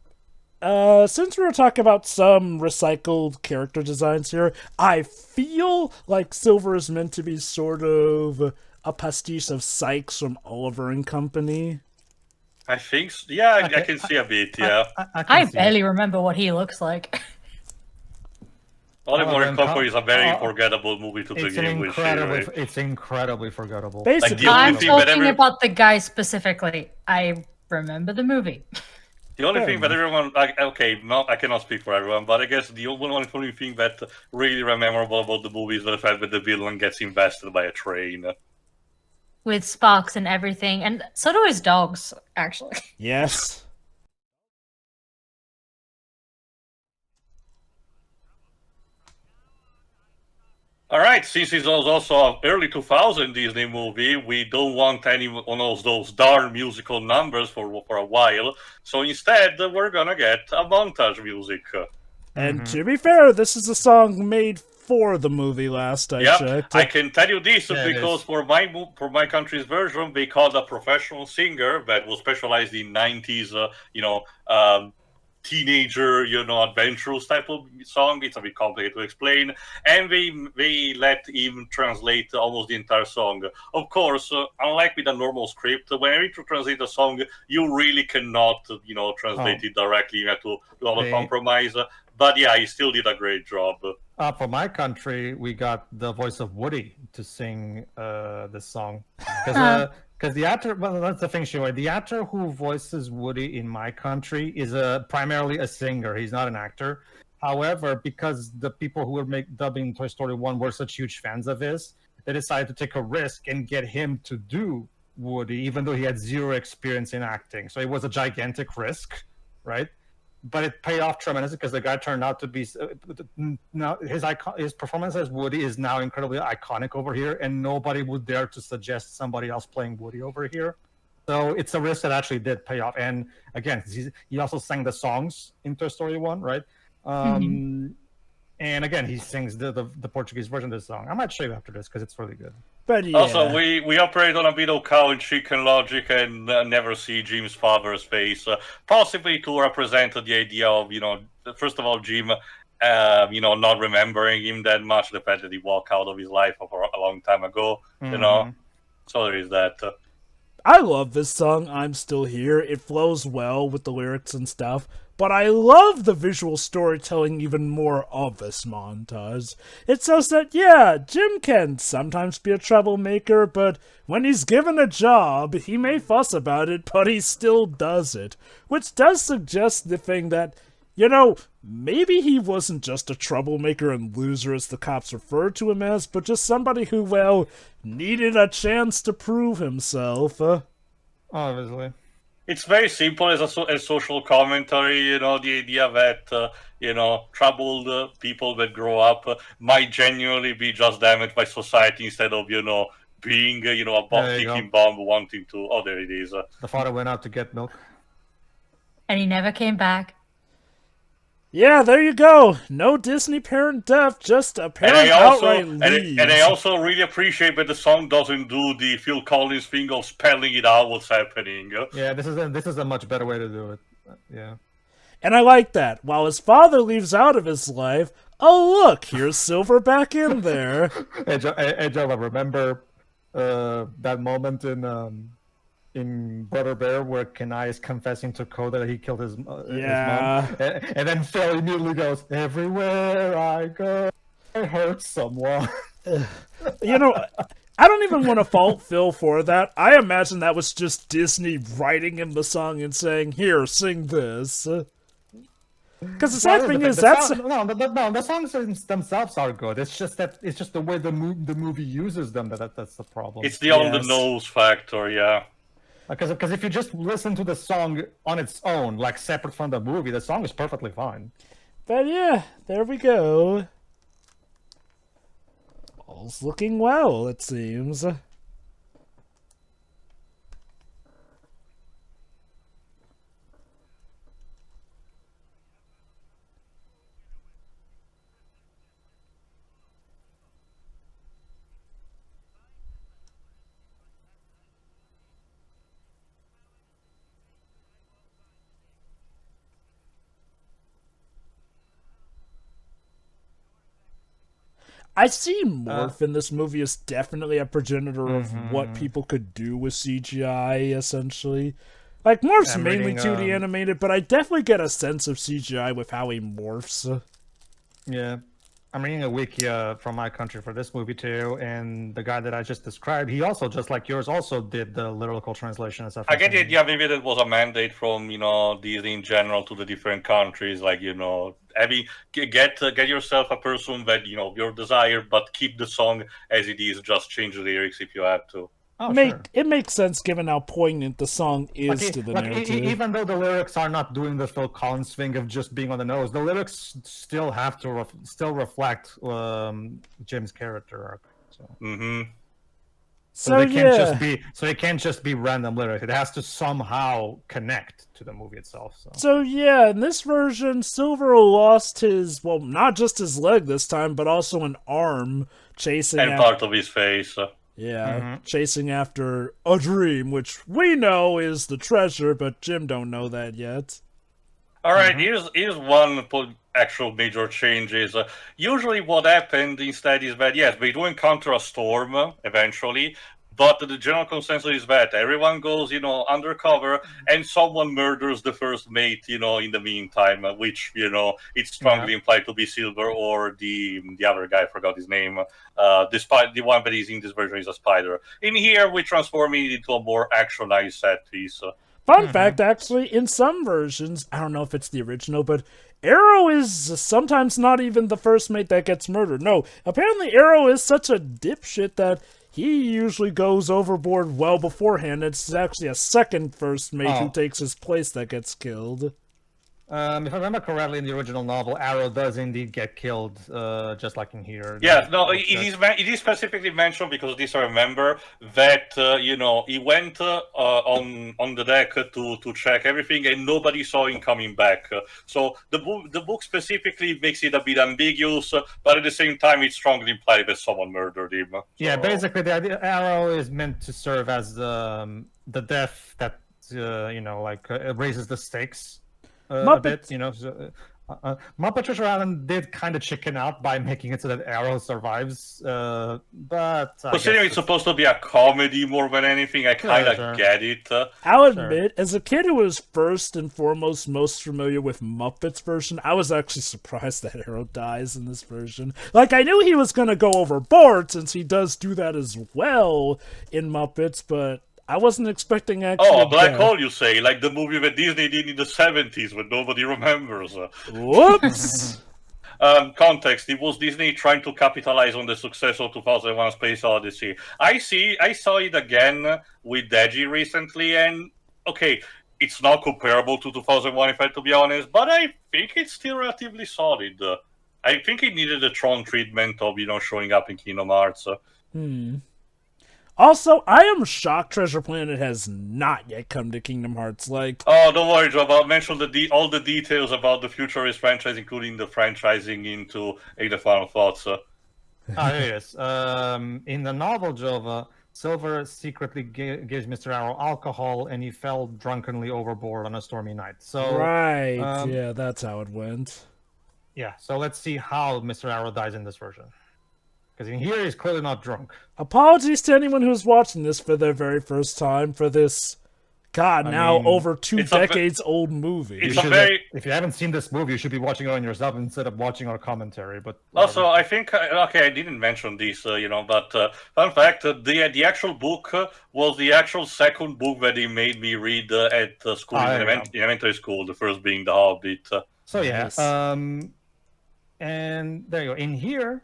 since we were talking about some recycled character designs here, I feel like Silver is meant to be sort of a pastiche of Sykes from Oliver and Company. I think so. Yeah, I can see a bit, yeah. I barely remember what he looks like. Oliver and Company is a very forgettable movie to begin with. It's incredibly forgettable. Basically, I'm talking about the guy specifically. I remember the movie. The only thing that everyone, I cannot speak for everyone, but I guess the only thing that really memorable about the movie is the fact that the villain gets invested by a train. With sparks and everything, and so do his dogs, actually. Yes. All right, since it was also an early 2000 Disney movie, we don't want any one of those darn musical numbers for a while. So instead, we're gonna get a montage music. And to be fair, this is a song made for the movie last I checked. I can tell you this because for my country's version, they called a professional singer that was specialized in 90s, teenager, adventurous type of song. It's a bit complicated to explain, and they let him translate almost the entire song. Of course, unlike with a normal script, when you need to translate a song, you really cannot, translate it directly. You have to do a compromise. But yeah, he still did a great job. For my country, we got the voice of Woody to sing this song. Because the actor, well, that's the thing, Shiwa. The actor who voices Woody in my country is primarily a singer. He's not an actor. However, because the people who were dubbing Toy Story 1 were such huge fans of his, they decided to take a risk and get him to do Woody, even though he had zero experience in acting. So it was a gigantic risk, right? But it paid off tremendously because the guy turned out to be now his performance as Woody is now incredibly iconic over here, and nobody would dare to suggest somebody else playing Woody over here. So it's a risk that actually did pay off. And again, he also sang the songs in Toy Story 1, right? And again, he sings the Portuguese version of this song. I might show you after this because it's really good. But yeah. Also, we operate on a bit of cow and chicken logic and never see Jim's father's face, possibly to represent the idea of, first of all, Jim, not remembering him that much, the fact that he walked out of his life for a long time ago, So there is that. I love this song, I'm Still Here. It flows well with the lyrics and stuff, but I love the visual storytelling even more of this montage. It says that, yeah, Jim can sometimes be a troublemaker, but when he's given a job, he may fuss about it, but he still does it. Which does suggest the thing that, maybe he wasn't just a troublemaker and loser as the cops referred to him as, but just somebody who, well, needed a chance to prove himself. Obviously. It's very simple as a social commentary, the idea that, troubled people that grow up might genuinely be just damaged by society instead of, being, a ticking bomb wanting to... Oh, there it is. The father went out to get milk. And he never came back. Yeah, there you go. No Disney parent death, just a parent outright leaves. And I also really appreciate that the song doesn't do the Phil Collins thing of spelling it out what's happening. Yeah, this is a much better way to do it. Yeah. And I like that. While his father leaves out of his life, oh look, here's Silver back in there. Hey, Jovah, remember that moment in Brother Bear where Kenai is confessing to Ko that he killed his mom? And then Phil immediately goes, everywhere I go, I hurt someone. I don't even want to fault Phil for that. I imagine that was just Disney writing him the song and saying, here, sing this. Because the sad thing is, the songs themselves are good. It's just the way the movie uses them that's the problem. It's the on the nose factor, yeah. Because if you just listen to the song on its own, like separate from the movie, the song is perfectly fine. But yeah, there we go. All's looking well, it seems. I see Morph in this movie as definitely a progenitor of what people could do with CGI, essentially. Like, Morph's mainly 2D animated, but I definitely get a sense of CGI with how he morphs. Yeah. I'm reading a wiki from my country for this movie too, and the guy that I just described, he also, just like yours, also did the lyrical translation and stuff. I get it. Yeah, maybe that was a mandate from Disney in general to the different countries. Like get yourself a person that your desire, but keep the song as it is. Just change the lyrics if you have to. Oh, sure. It makes sense given how poignant the song is to the narrative. Even though the lyrics are not doing the Phil Collins thing of just being on the nose, the lyrics still have to still reflect Jim's character arc. So. So it can't just be random lyrics. It has to somehow connect to the movie itself. So yeah, in this version, Silver lost his, well, not just his leg this time, but also an arm chasing and part of his face. Yeah, chasing after a dream, which we know is the treasure, but Jim don't know that yet. All right, here's one actual major change. Is usually what happened instead is that, yes, they do encounter a storm eventually, but the general consensus is that everyone goes, undercover, and someone murders the first mate, in the meantime, which, it's strongly implied to be Silver or the other guy, I forgot his name. Despite the one that is in this version is a spider. In here, we transform it into a more actionized set piece. Fun fact, actually, in some versions, I don't know if it's the original, but Arrow is sometimes not even the first mate that gets murdered. No, apparently Arrow is such a dipshit that he usually goes overboard well beforehand. It's actually a second first mate who takes his place that gets killed. If I remember correctly, in the original novel, Arrow does indeed get killed, just like in here. Yeah, no, it is specifically mentioned because this I remember that he went on the deck to check everything, and nobody saw him coming back. So the book specifically makes it a bit ambiguous, but at the same time, it's strongly implied that someone murdered him. So. Yeah, basically, the idea Arrow is meant to serve as the death that raises the stakes. A bit, Muppet Treasure Island did kind of chicken out by making it so that Arrow survives, but considering it's supposed to be a comedy more than anything, I kind of get it. I'll admit, as a kid who was first and foremost most familiar with Muppets version, I was actually surprised that Arrow dies in this version. Like, I knew he was going to go overboard since he does do that as well in Muppets, but I wasn't expecting actually. Oh, Black Hole, you say? Like the movie that Disney did in the 70s, but nobody remembers. Whoops! Context: it was Disney trying to capitalize on the success of 2001: Space Odyssey. I saw it again with Deji recently, and okay, it's not comparable to 2001, if I have to be honest, but I think it's still relatively solid. I think it needed the Tron treatment of showing up in Kingdom Hearts. Also, I am shocked Treasure Planet has not yet come to Kingdom Hearts. Like, oh, don't worry, Joe. I'll mention all the details about the future of this franchise, including the franchising into the final thoughts. Yes. In the novel, Jovah, Silver secretly gives Mr. Arrow alcohol, and he fell drunkenly overboard on a stormy night. So right, yeah, that's how it went. Yeah. So let's see how Mr. Arrow dies in this version. Because in here, he's clearly not drunk. Apologies to anyone who's watching this for their very first time for this, over 2 decades old movie. If you haven't seen this movie, you should be watching it on yourself instead of watching our commentary. But also, I think I didn't mention this, but fun fact: the actual book was the actual second book that he made me read at school in elementary school. The first being The Hobbit. So yeah, nice. And there you go. In here.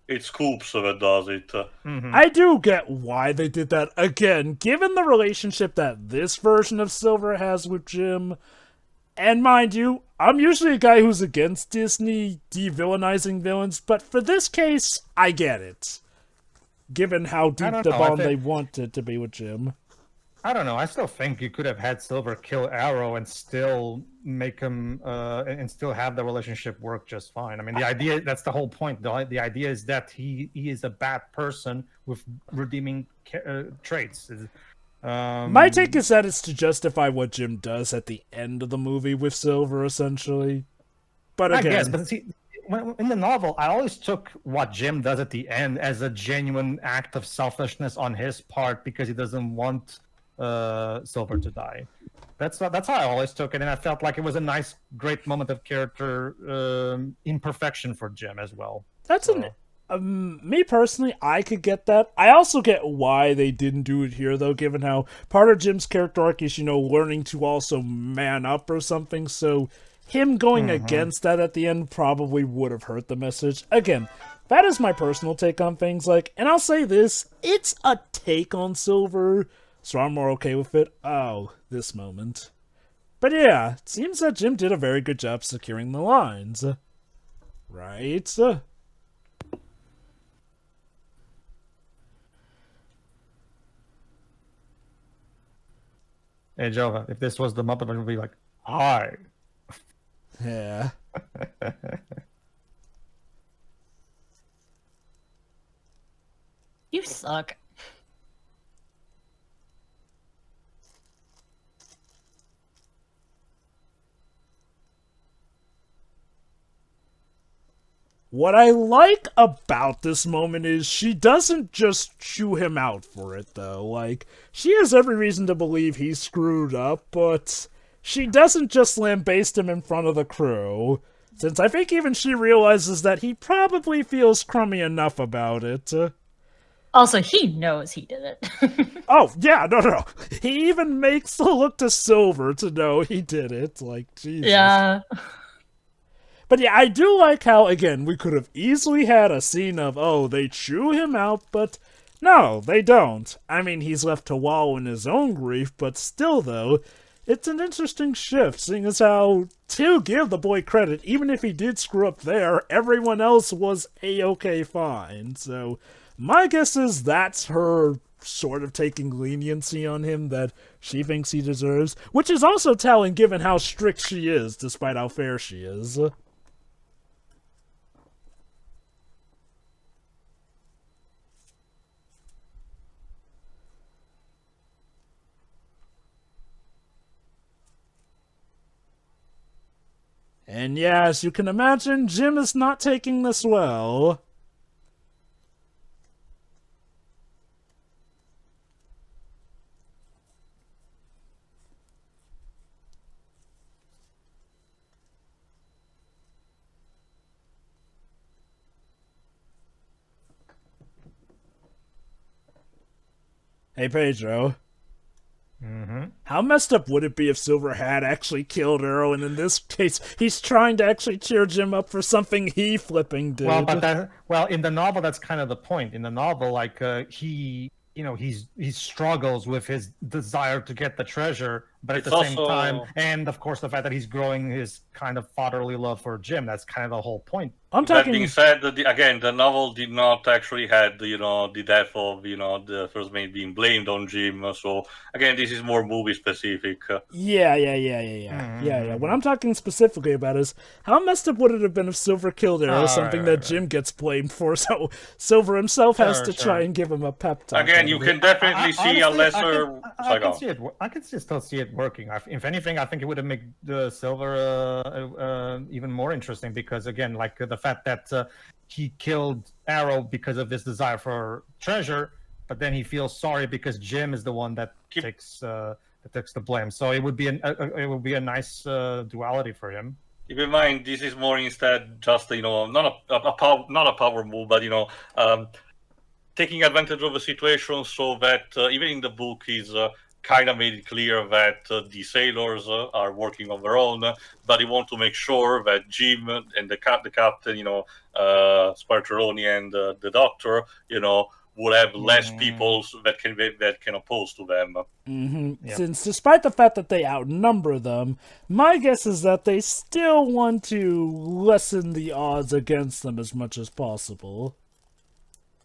It's Scoops that does it. I do get why they did that. Again, given the relationship that this version of Silver has with Jim, and mind you, I'm usually a guy who's against Disney de-villainizing villains, but for this case, I get it. Given how deep the bond they wanted to be with Jim. I don't know. I still think you could have had Silver kill Arrow and still make him and still have the relationship work just fine. I mean, the idea—that's the whole point. The idea is that he is a bad person with redeeming traits. My take is that it's to justify what Jim does at the end of the movie with Silver, essentially. But again, I guess, but see, in the novel, I always took what Jim does at the end as a genuine act of selfishness on his part because he doesn't want Silver to die. That's how I always took it, and I felt like it was a nice, great moment of character imperfection for Jim as well. That's me personally, I could get that. I also get why they didn't do it here, though, given how part of Jim's character arc is, learning to also man up or something, so him going against that at the end probably would have hurt the message. Again, that is my personal take on things, and I'll say this, it's a take on Silver, so I'm more okay with it. Oh, this moment. But yeah, it seems that Jim did a very good job securing the lines. Right? Hey, Jovah, if this was the Muppet, it would be like, hi. Yeah. You suck. What I like about this moment is she doesn't just chew him out for it, though. She has every reason to believe he's screwed up, but she doesn't just lambaste him in front of the crew, since I think even she realizes that he probably feels crummy enough about it. Also, he knows he did it. Oh, yeah, no. He even makes the look to Silver to know he did it. Jesus. Yeah. But yeah, I do like how, again, we could have easily had a scene of, oh, they chew him out, but no, they don't. I mean, he's left to wallow in his own grief, but still, though, it's an interesting shift, seeing as how, to give the boy credit, even if he did screw up there, everyone else was a-okay fine. So, my guess is that's her sort of taking leniency on him that she thinks he deserves, which is also telling given how strict she is, despite how fair she is. And yeah, as you can imagine, Jim is not taking this well. Hey, Pedro. How messed up would it be if Silver had actually killed Earl, and in this case, he's trying to actually cheer Jim up for something he flipping did? Well, in the novel, that's kind of the point. In the novel, he struggles with his desire to get the treasure, but at the same time, and of course, the fact that he's growing his kind of fatherly love for Jim. That's kind of the whole point. That being said, again, the novel did not actually have the death of the first mate being blamed on Jim. So again, this is more movie specific. Yeah. What I'm talking specifically about is how messed up would it have been if Silver killed Arrow, something that Jim gets blamed for. So Silver himself has to try and give him a pep talk. Again, you can definitely see a lesser. I can still see it working. If anything, I think it would have made the Silver even more interesting because again, the fact that he killed Arrow because of this desire for treasure, but then he feels sorry because Jim is the one that takes the blame. So it would be a nice duality for him. Keep in mind, this is more instead just not a power move, but taking advantage of the situation so that even in the book he's kind of made it clear that the sailors are working on their own, but they want to make sure that Jim and the captain, Sparcheroni and the doctor, will have less people that can oppose to them. Yep. Since despite the fact that they outnumber them, my guess is that they still want to lessen the odds against them as much as possible.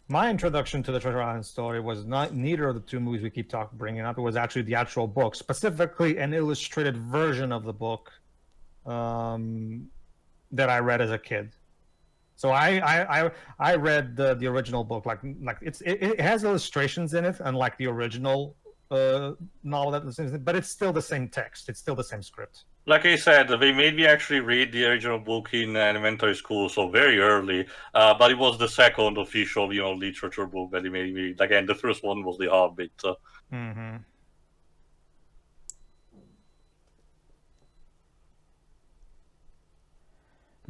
My introduction to the Treasure Island story was neither of the two movies we keep bringing up. It was actually the actual book, specifically an illustrated version of the book that I read as a kid. So I read the original book. It has illustrations in it, unlike the original novel but it's still the same text. It's still the same script. Like I said, they made me actually read the original book in elementary school, so very early. But it was the second official, literature book that they made me read. Again, the first one was The Hobbit. Mm-hmm.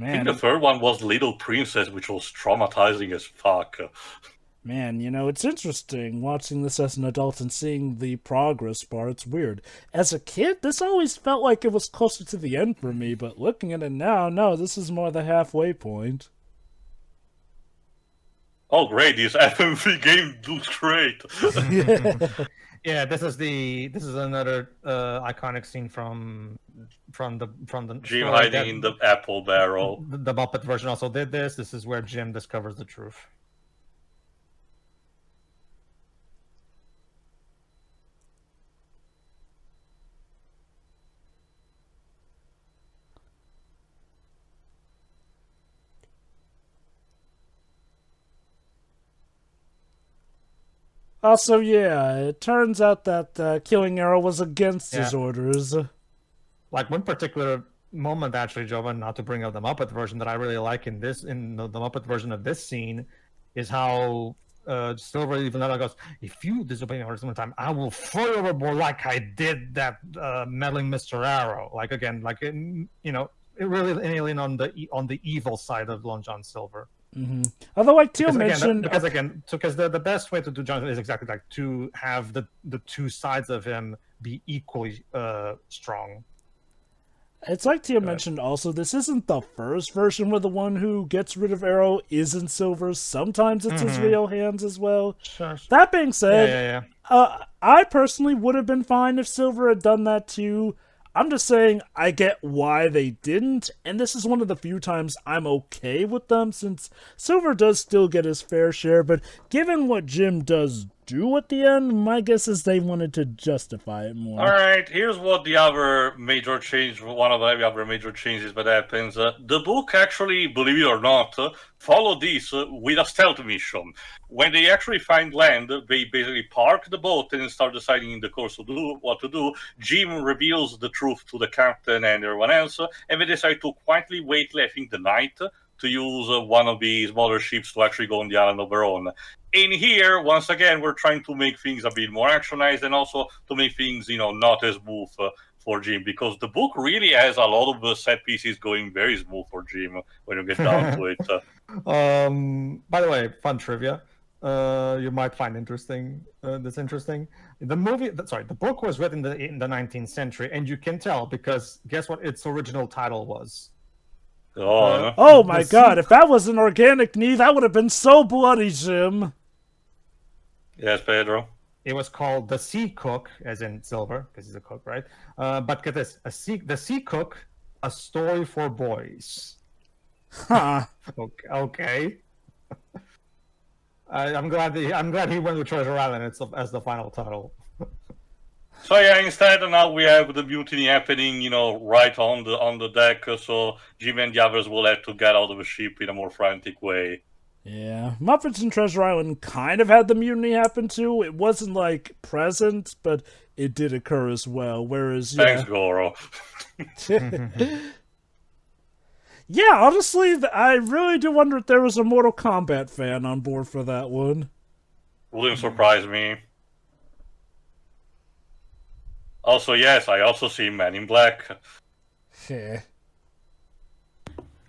I think Man, the third one was Little Princess, which was traumatizing as fuck. man, it's interesting watching this as an adult and seeing the progress bar. It's weird. As a kid, this always felt like it was closer to the end for me, but looking at it now, no, this is more the halfway point. Oh, great! This FMV game looks great. Yeah, this is another iconic scene from the Jim story hiding that in the apple barrel. the Muppet version also did this. This is where Jim discovers the truth. Also, yeah, it turns out that killing Arrow was against his Yeah. orders. Like one particular moment, actually, Jovah, not to bring up the Muppet version that I really like in the Muppet version of this scene, is how Silver even goes, "If you disobey my orders one time, I will throw you overboard like I did that meddling Mr. Arrow." Like again, like it really alien on the evil side of Long John Silver. Mm-hmm. Although, like Teal mentioned, Because the best way to do Jonathan is exactly like to have the two sides of him be equally strong. it's like Teal mentioned also, this isn't the first version where the one who gets rid of Arrow isn't Silver. Sometimes it's his real hands as well. Sure. That being said, Yeah. I personally would have been fine if Silver had done that too. I'm just saying I get why they didn't, and this is one of the few times I'm okay with them, since Silver does still get his fair share, but given what Jim does do at the end, my guess is they wanted to justify it more. Alright, here's what the other major change, one of the other major changes that happens. The book actually, believe it or not, followed this with a stealth mission. When they actually find land, they basically park the boat and start deciding in the course of what to do. Jim reveals the truth to the captain and everyone else, and they decide to quietly wait, I think, the night to use one of the smaller ships to actually go on the island of their own. In here, once again, we're trying to make things a bit more actionized and also to make things, not as smooth for Jim, because the book really has a lot of the set pieces going very smooth for Jim when you get down to it. By the way, fun trivia. You might find interesting. That's interesting. The book was written in the 19th century, and you can tell because guess what its original title was? Oh my god, if that was an organic knee, that would have been so bloody, Jim. Yes, Pedro. It was called The Sea Cook, as in silver, because he's a cook, right? But get this, The Sea Cook, a story for boys. Huh. Okay. I'm glad he went with Treasure Island as the final title. So yeah, instead now we have the mutiny happening, right on the deck. So Jim and the others will have to get out of the ship in a more frantic way. Yeah, Muppets and Treasure Island kind of had the mutiny happen too. It wasn't like present, but it did occur as well. Whereas, Thanks, Goro. Yeah, honestly, I really do wonder if there was a Mortal Kombat fan on board for that one. Wouldn't surprise me. Also, yes, I also see Men in Black. Yeah.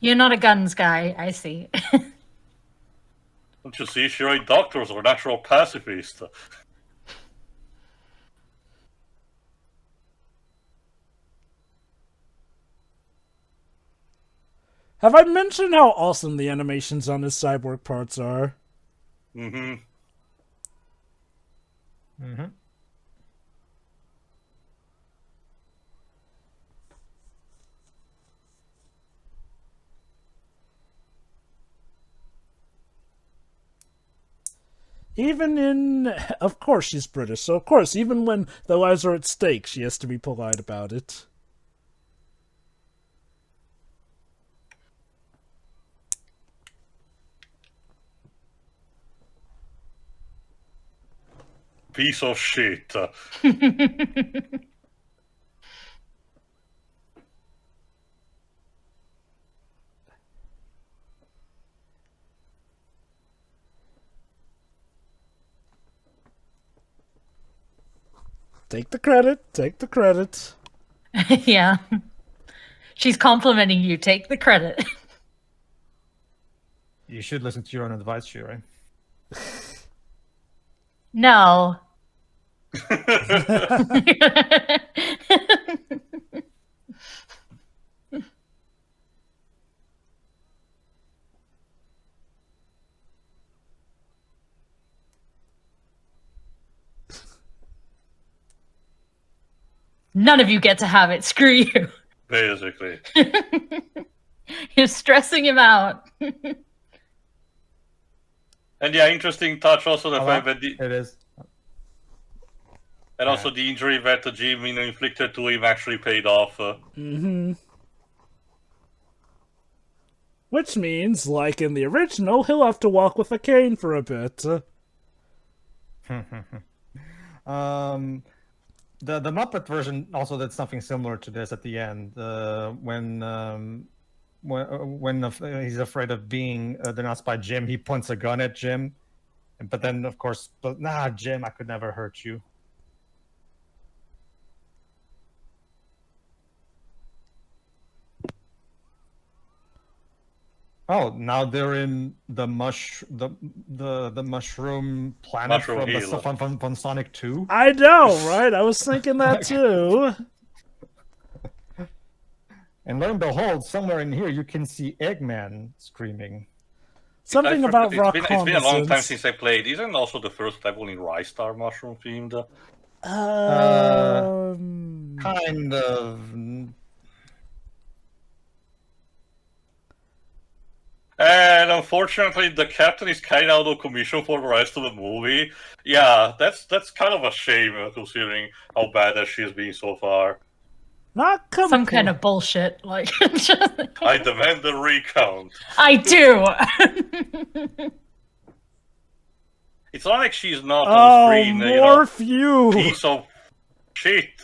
You're not a guns guy, I see. Don't you see? Shiroi doctors are natural pacifists. Have I mentioned how awesome the animations on his cyborg parts are? Mm-hmm. Mm-hmm. Of course she's British, so of course, even when the lives are at stake, she has to be polite about it. Piece of shit. Take the credit. Take the credit. Yeah. She's complimenting you. Take the credit. You should listen to your own advice, Shira. No. None of you get to have it. Screw you. Basically. You're stressing him out. And yeah, interesting touch also the fact that it is. And also the injury that the Jim inflicted to him actually paid off. Which means, like in the original, he'll have to walk with a cane for a bit. The Muppet version also did something similar to this at the end. When he's afraid of being denounced by Jim, he points a gun at Jim. But then, of course, nah, Jim, I could never hurt you. Oh, now they're in the mushroom planet from Sonic 2. I know, right? I was thinking that too. And lo and behold, somewhere in here you can see Eggman screaming. Something about rock it's been a long time since I played. Isn't also the first level in Rystar mushroom themed? Kind of. And unfortunately, the captain is kind of out of commission for the rest of the movie. Yeah, that's kind of a shame considering how bad that she's been so far. Not some kind of bullshit. Like, I demand a recount. I do. It's not like she's not on screen. More few. Piece of shit.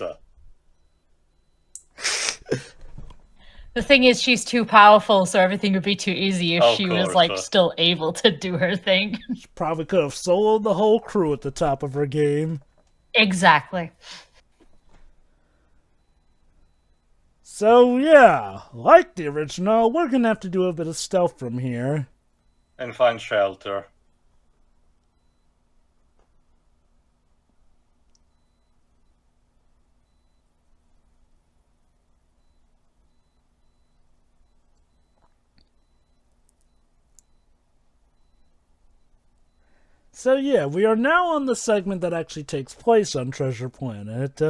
The thing is, she's too powerful, so everything would be too easy if she was like still able to do her thing. She probably could have soloed the whole crew at the top of her game. Exactly. So yeah, like the original, we're gonna have to do a bit of stealth from here. And find shelter. So yeah, we are now on the segment that actually takes place on Treasure Planet.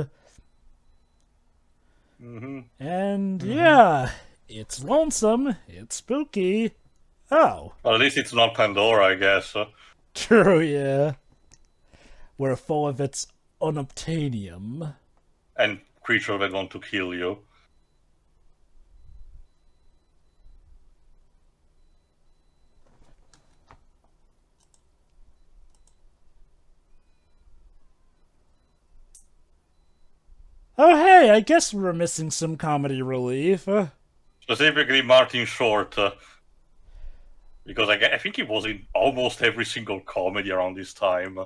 And yeah, it's lonesome, it's spooky. Oh. Well, at least it's not Pandora, I guess. True, yeah. We're full of its unobtainium. And creatures that want to kill you. Oh hey, I guess we're missing some comedy relief. Specifically Martin Short. Because I think he was in almost every single comedy around this time.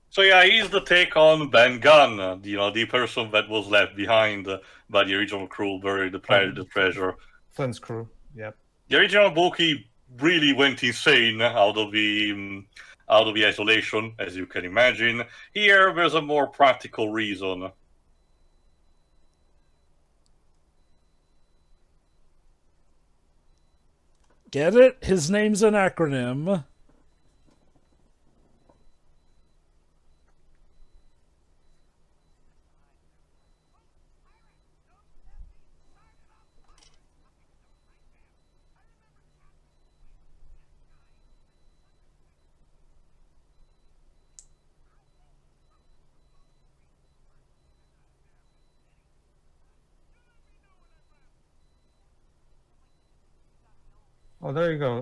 So yeah, he's the take on Ben Gunn, the person that was left behind by the original crew buried the treasure. Flynn's crew, yep. The original book, he really went insane out of the isolation, as you can imagine. Here, there's a more practical reason. Get it? His name's an acronym. Oh, there you go.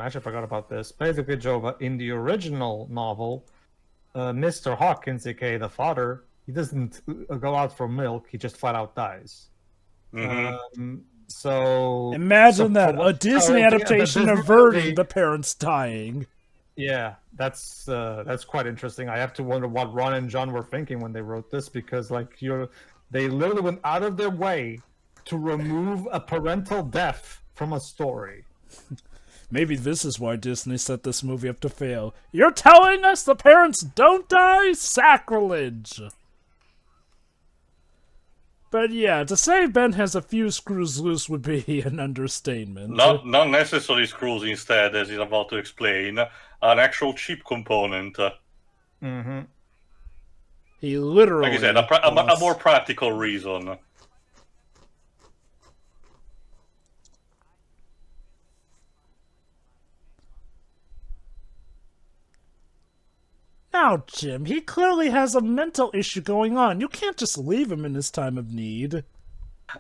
Actually, I forgot about this. Basically, Jovah, in the original novel, Mr. Hawkins, aka the father, he doesn't go out for milk. He just flat out dies. So imagine that a Disney adaptation averting the parents dying. Yeah, that's quite interesting. I have to wonder what Ron and John were thinking when they wrote this, because like they literally went out of their way to remove a parental death from a story. Maybe this is why Disney set this movie up to fail. You're telling us the parents don't die? Sacrilege! But yeah, to say Ben has a few screws loose would be an understatement. Not necessarily screws instead, as he's about to explain. An actual chip component. Mm-hmm. He literally... Like I said, a more practical reason. Now, Jim, he clearly has a mental issue going on. You can't just leave him in his time of need.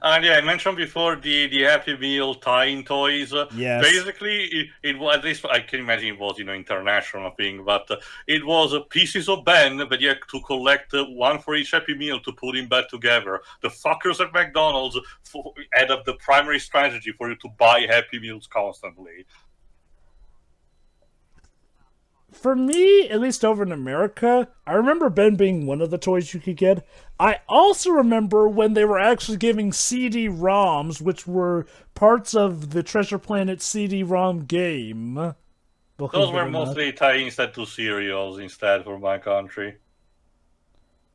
And yeah, I mentioned before the Happy Meal tie-in toys. Yes. Basically, it was, at least I can imagine it was, international thing, but it was pieces of Ben, but you had to collect one for each Happy Meal to put him back together. The fuckers at McDonald's had up the primary strategy for you to buy Happy Meals constantly. For me, at least over in America, I remember Ben being one of the toys you could get. I also remember when they were actually giving CD-ROMs, which were parts of the Treasure Planet CD-ROM game. Those were mostly tie-ins to cereals instead for my country.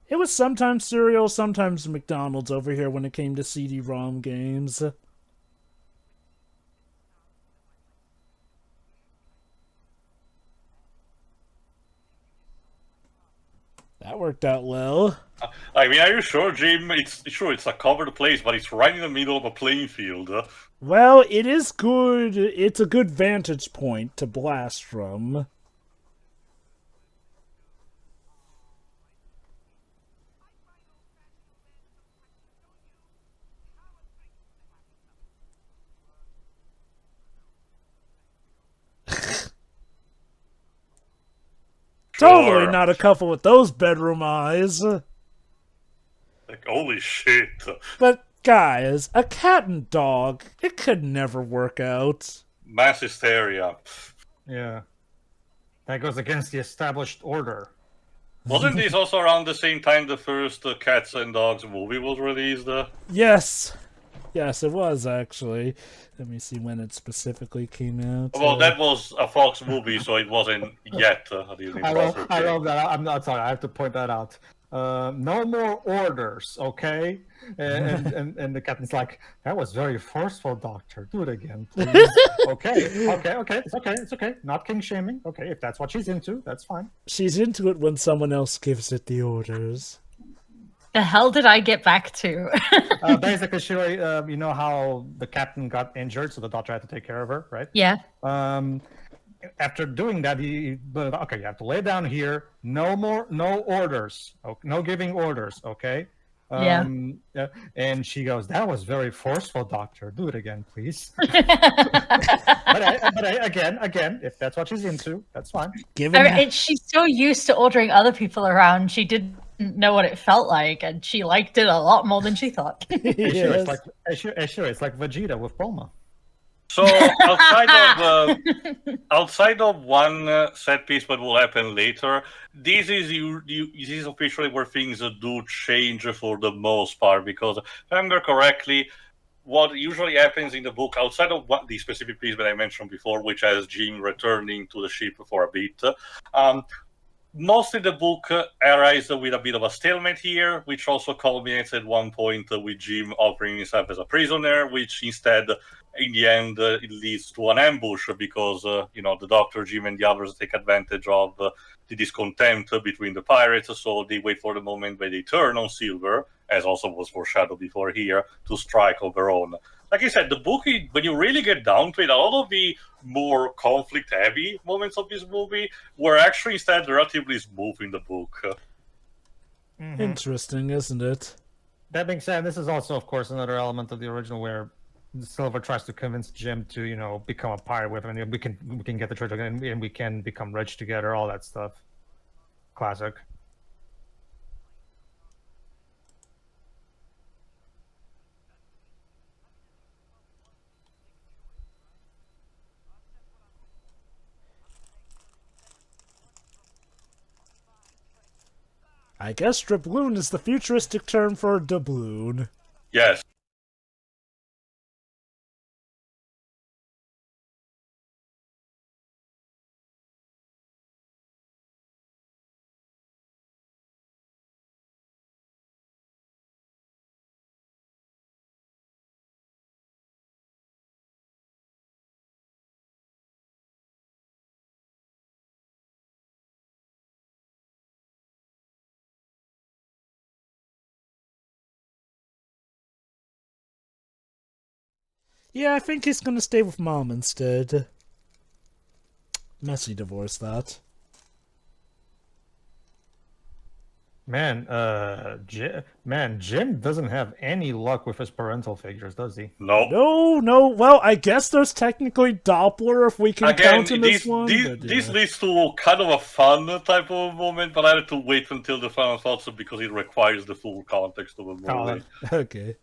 It was sometimes cereal, sometimes McDonald's over here when it came to CD-ROM games. That worked out well. I mean, are you sure, Jim? It's a covered place, but it's right in the middle of a playing field. Well, it is good. It's a good vantage point to blast from. Totally not a couple with those bedroom eyes. Like, holy shit. But, guys, a cat and dog, it could never work out. Mass hysteria. Yeah. That goes against the established order. Wasn't this also around the same time the first Cats and Dogs movie was released? Yes. Yes, it was, actually. Let me see when it specifically came out. Well, that was a Fox movie, so it wasn't yet a Disney property. I love that. I'm not sorry. I have to point that out. No more orders, okay? And the captain's like, that was very forceful, Doctor. Do it again, please. Okay. It's okay. Not king shaming. Okay, if that's what she's into, that's fine. She's into it when someone else gives it the orders. The hell did I get back to? Basically, she, you know how the captain got injured, so the doctor had to take care of her, right? Yeah. After doing that, you have to lay down here. No orders. No giving orders, okay? And she goes, that was very forceful, Doctor. Do it again, please. but again, if that's what she's into, that's fine. She's so used to ordering other people around, she didn't know what it felt like, and she liked it a lot more than she thought. Sure, it's like Vegeta with Bulma. So outside of one set piece, but will happen later, this is officially where things do change for the most part. Because if I remember correctly, what usually happens in the book, outside of the specific piece that I mentioned before, which has Jim returning to the ship for a bit, mostly the book arrives with a bit of a stalemate here, which also culminates at one point with Jim offering himself as a prisoner, which instead, in the end, it leads to an ambush because, the Doctor, Jim, and the others take advantage of the discontent between the pirates, so they wait for the moment where they turn on Silver, as also was foreshadowed before here, to strike of their own. Like I said, the book, when you really get down to it, a lot of the more conflict-heavy moments of this movie were actually instead relatively smooth in the book. Mm-hmm. Interesting, isn't it? That being said, this is also, of course, another element of the original where Silver tries to convince Jim to, become a pirate with him, and we can get the treasure, and we can become rich together, all that stuff. Classic. I guess doubloon is the futuristic term for doubloon. Yes. Yeah, I think he's gonna stay with Mom instead. Messy divorce, that. Man, Jim doesn't have any luck with his parental figures, does he? No. No. Well, I guess there's technically Doppler if we can count him as one. This leads to kind of a fun type of moment, but I had to wait until the final thoughts because it requires the full context of a movie. Okay.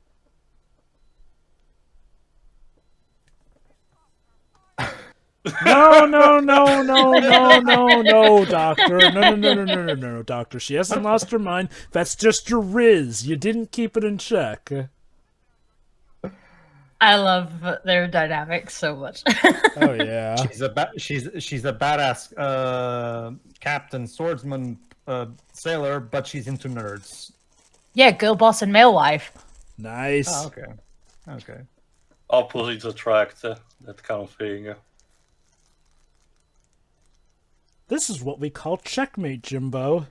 No, Doctor. No, Doctor. She hasn't lost her mind. That's just your riz. You didn't keep it in check. I love their dynamics so much. Oh yeah. She's a badass captain, swordsman, sailor, but she's into nerds. Yeah, girl boss and male wife. Nice. Oh, okay. Opposites attract, that kind of thing. This is what we call checkmate, Jimbo.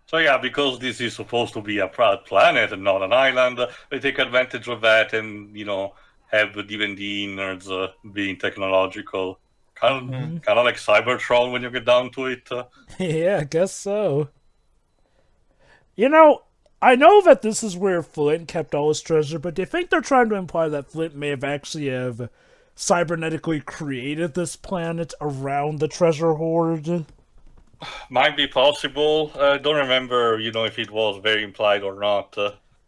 So yeah, because this is supposed to be a proud planet and not an island, they take advantage of that and, have even the nerds being technological. Kind of like Cybertron when you get down to it. Yeah, I guess so. I know that this is where Flint kept all his treasure, but do you think they're trying to imply that Flint may have actually cybernetically created this planet around the treasure hoard? Might be possible. I don't remember, if it was very implied or not.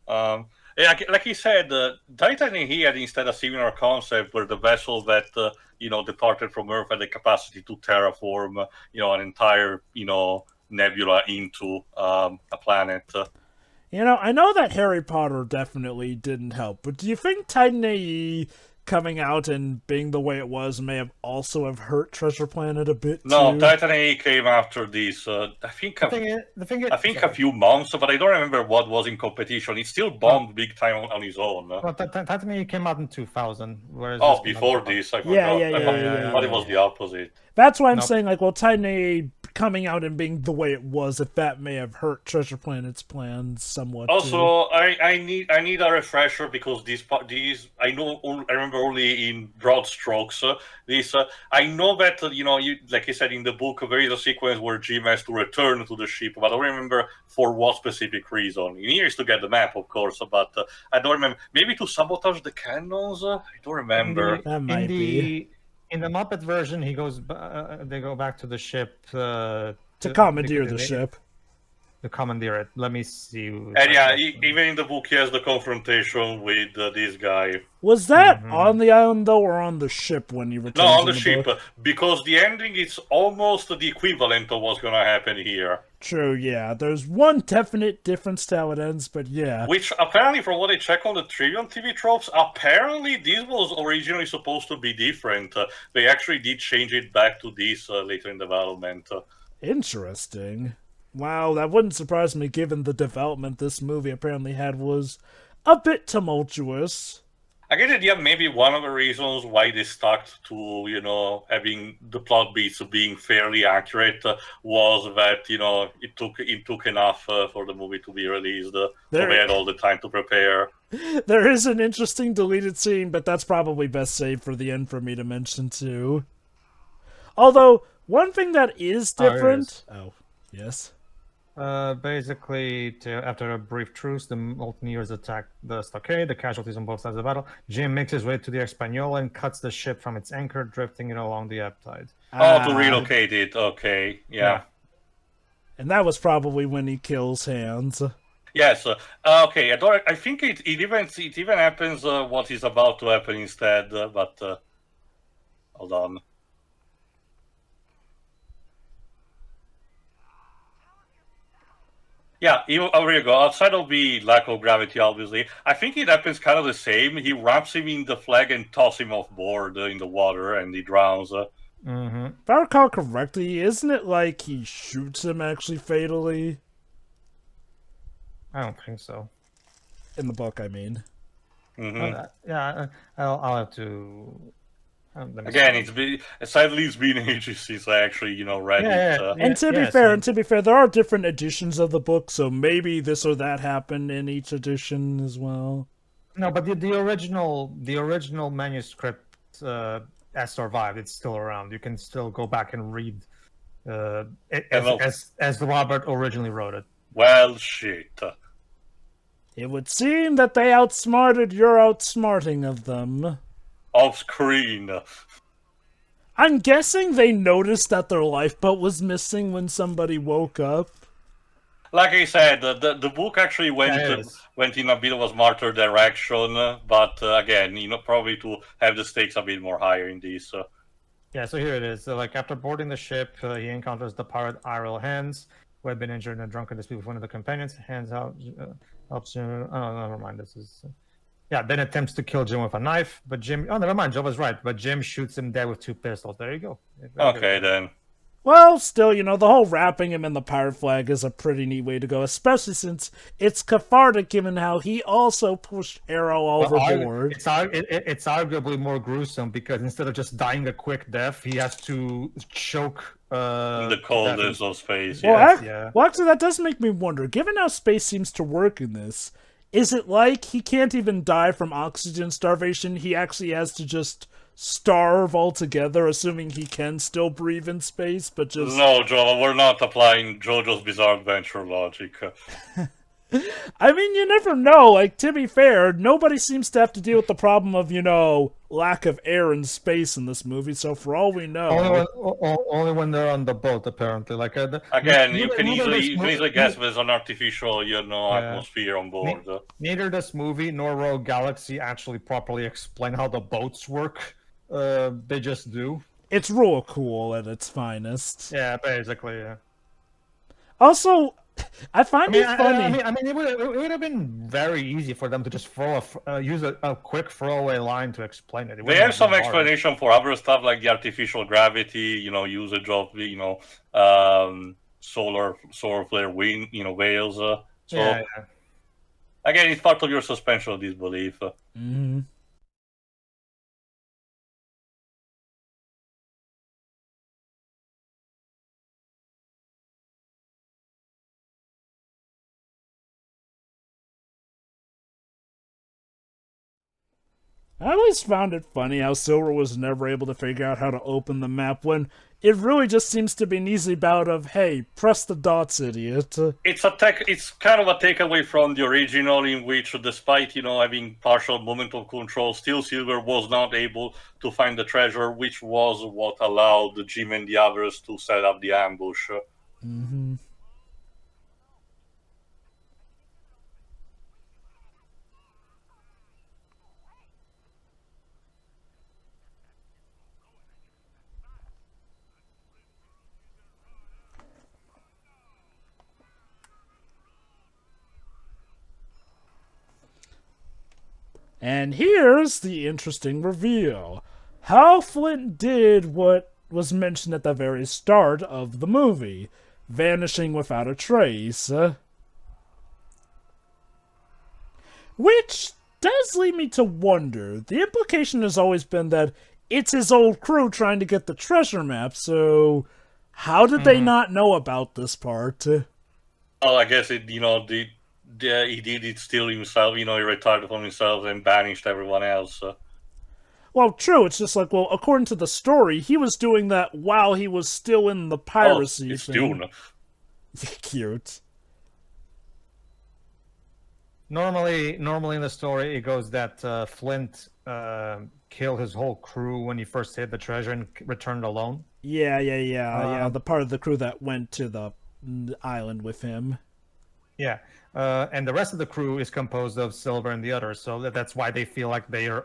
Yeah, like he said, Titan he had instead a similar concept where the vessel that departed from Earth had the capacity to terraform, an entire nebula into a planet. I know that Harry Potter definitely didn't help, but do you think Titan AE coming out and being the way it was may have also have hurt Treasure Planet a bit too? No, Titan AE came after this. I think a few months, but I don't remember what was in competition. It still bombed big time on his own. Well, Titan AE came out in 2000, whereas before this, I forgot. Yeah. But it was the opposite. That's why I'm saying, Titan AE coming out and being the way it was, if that may have hurt Treasure Planet's plans somewhat. Also, I need a refresher because these I remember only in broad strokes. I know that like you said in the book, there is a sequence where Jim has to return to the ship, but I don't remember for what specific reason. He needs to get the map, of course, but I don't remember. Maybe to sabotage the cannons. I don't remember. That might be. In the Muppet version, they go back to the ship to commandeer the ship. To commandeer it. Let me see. And yeah, even in the book, he has the confrontation with this guy. Was that on the island, though, or on the ship when you returned? No, on the ship, book? because the ending is almost the equivalent of what's going to happen here. True, yeah. There's one definite difference to how it ends, but yeah. Which, apparently, from what I check on the Trivium TV tropes, apparently this was originally supposed to be different. They actually did change it back to this later in development. Interesting. Wow, that wouldn't surprise me given the development this movie apparently had was a bit tumultuous. I get the idea maybe one of the reasons why they stuck to, having the plot beats being fairly accurate was that, it took enough for the movie to be released. So they had all the time to prepare. There is an interesting deleted scene, but that's probably best saved for the end for me to mention too. Although, one thing that is different... Oh, yes? Basically, after a brief truce, the mutineers attack the stockade. The casualties on both sides of the battle. Jim makes his way to the Española and cuts the ship from its anchor, drifting it along the ebb tide. Oh, to relocate it. Okay, yeah. And that was probably when he kills Hans. Yes. Okay. I think it even happens what is about to happen instead. But hold on. Yeah, here you go. Outside of the lack of gravity, obviously, I think it happens kind of the same. He wraps him in the flag and tosses him off board in the water, and he drowns. If I recall correctly, isn't it like he shoots him actually fatally? I don't think so. In the book, I mean. Yeah, I'll have to. Again, sadly it's been ages since I actually read it. And to be fair, there are different editions of the book, so maybe this or that happened in each edition as well. No, but the original manuscript has survived. It's still around. You can still go back and read as Robert originally wrote it. Well, shit. It would seem that they outsmarted your outsmarting of them. Off screen. I'm guessing they noticed that their lifeboat was missing when somebody woke up. Like I said, the book actually went in a bit of a smarter direction, but again, probably to have the stakes a bit more higher in this. Yeah, so here it is. So, after boarding the ship, he encounters the pirate Iril Hans, who had been injured in a drunken dispute with one of the companions. Hans helps him. Oh, never mind. This is. Yeah, then attempts to kill Jim with a knife, but Jim... Oh, never mind, Jovah's right, but Jim shoots him dead with 2 pistols. There you go. Okay, then. Well, still, the whole wrapping him in the pirate flag is a pretty neat way to go, especially since it's cathartic given how he also pushed Arrow overboard. It's arguably more gruesome because instead of just dying a quick death, he has to choke... the coldness of space, well, actually, that does make me wonder, given how space seems to work in this... Is it like he can't even die from oxygen starvation? He actually has to just starve altogether, assuming he can still breathe in space, but just... No, Jovah, we're not applying JoJo's Bizarre Adventure logic. I mean, you never know. To be fair, nobody seems to have to deal with the problem of, lack of air in space in this movie, so for all we know... Only when they're on the boat, apparently. Again, you can easily guess there's an artificial, atmosphere on board. Neither this movie nor Rogue Galaxy actually properly explain how the boats work. They just do. It's real cool at its finest. Yeah, basically, yeah. Also... I find it funny. It would have been very easy for them to just use a quick throwaway line to explain it. They have some explanation for other stuff like the artificial gravity, usage of solar flare wind, whales. Again, it's part of your suspension of disbelief. Mm-hmm. I always found it funny how Silver was never able to figure out how to open the map when it really just seems to be an easy bout of, hey, press the dots, idiot. It's kind of a takeaway from the original in which, despite, having partial moment of control, still Silver was not able to find the treasure, which was what allowed Jim and the others to set up the ambush. Mm-hmm. And here's the interesting reveal. How Flint did what was mentioned at the very start of the movie, vanishing without a trace. Which does lead me to wonder. The implication has always been that it's his old crew trying to get the treasure map, so how did they not know about this part? Well, I guess he did it still himself, he retired from himself and banished everyone else. Well, true, it's just according to the story, he was doing that while he was still in the piracy it's thing. Dune. Cute. Normally in the story, it goes that Flint killed his whole crew when he first hid the treasure and returned alone. Yeah. The part of the crew that went to the island with him. Yeah, and the rest of the crew is composed of Silver and the others, so that's why they feel like the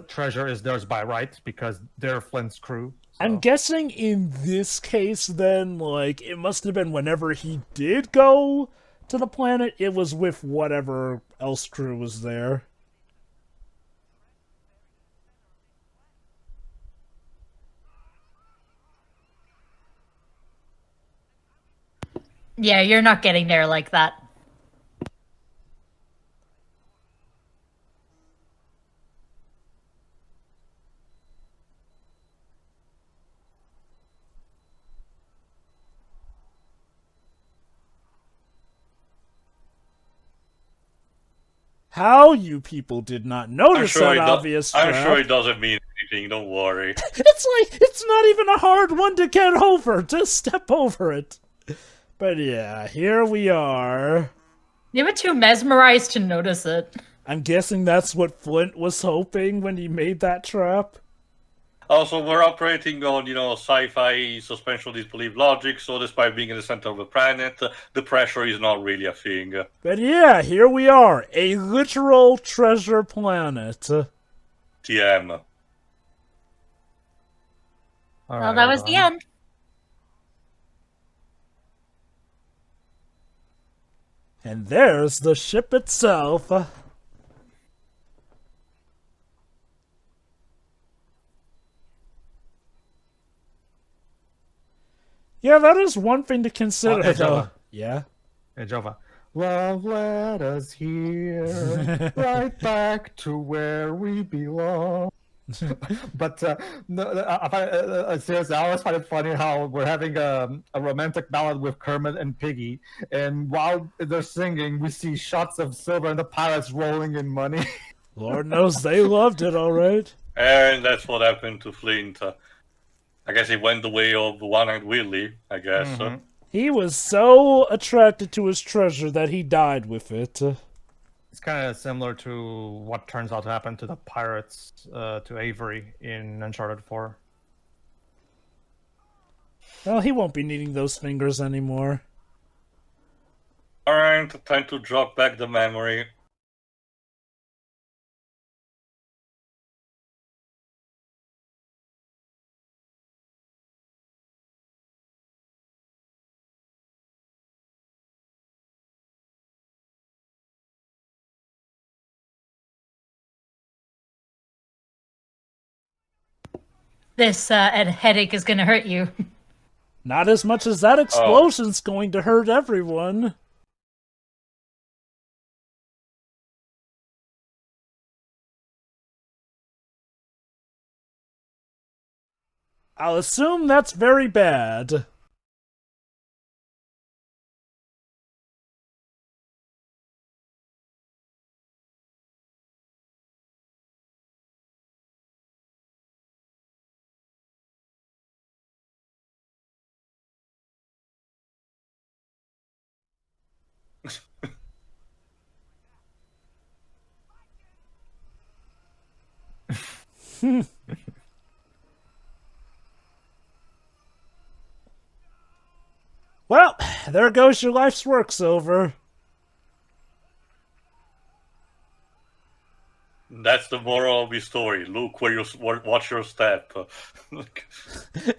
treasure is theirs by right, because they're Flint's crew. So. I'm guessing in this case, then, like, it must have been whenever he did go to the planet, it was with whatever else crew was there. Yeah, you're not getting there like that. How you people did not notice that obvious trap. I'm sure it doesn't mean anything, don't worry. It's not even a hard one to get over. Just step over it. But yeah, here we are. You were too mesmerized to notice it. I'm guessing that's what Flint was hoping when he made that trap. Also, we're operating on, sci-fi suspension of disbelief logic, so despite being in the center of the planet, the pressure is not really a thing. But yeah, here we are, a literal treasure planet. TM. Well, that was the end. And there's the ship itself. Yeah, that is one thing to consider, hey, though. Jovah. Yeah? Hey, Jovah. Love led us here, right back to where we belong. But seriously, I always find it funny how we're having a romantic ballad with Kermit and Piggy, and while they're singing, we see shots of Silver and the pirates rolling in money. Lord knows they loved it, all right. And that's what happened to Flint. I guess he went the way of One-Eyed Willie, I guess. Mm-hmm. He was so attracted to his treasure that he died with it. It's kind of similar to what turns out to happen to the pirates, to Avery in Uncharted 4. Well, he won't be needing those fingers anymore. Alright, time to jog back the memory. This headache is going to hurt you. Not as much as that explosion's going to hurt everyone. I'll assume that's very bad. Well, there goes your life's work, Silver. That's the moral of the story. Look where you watch your step.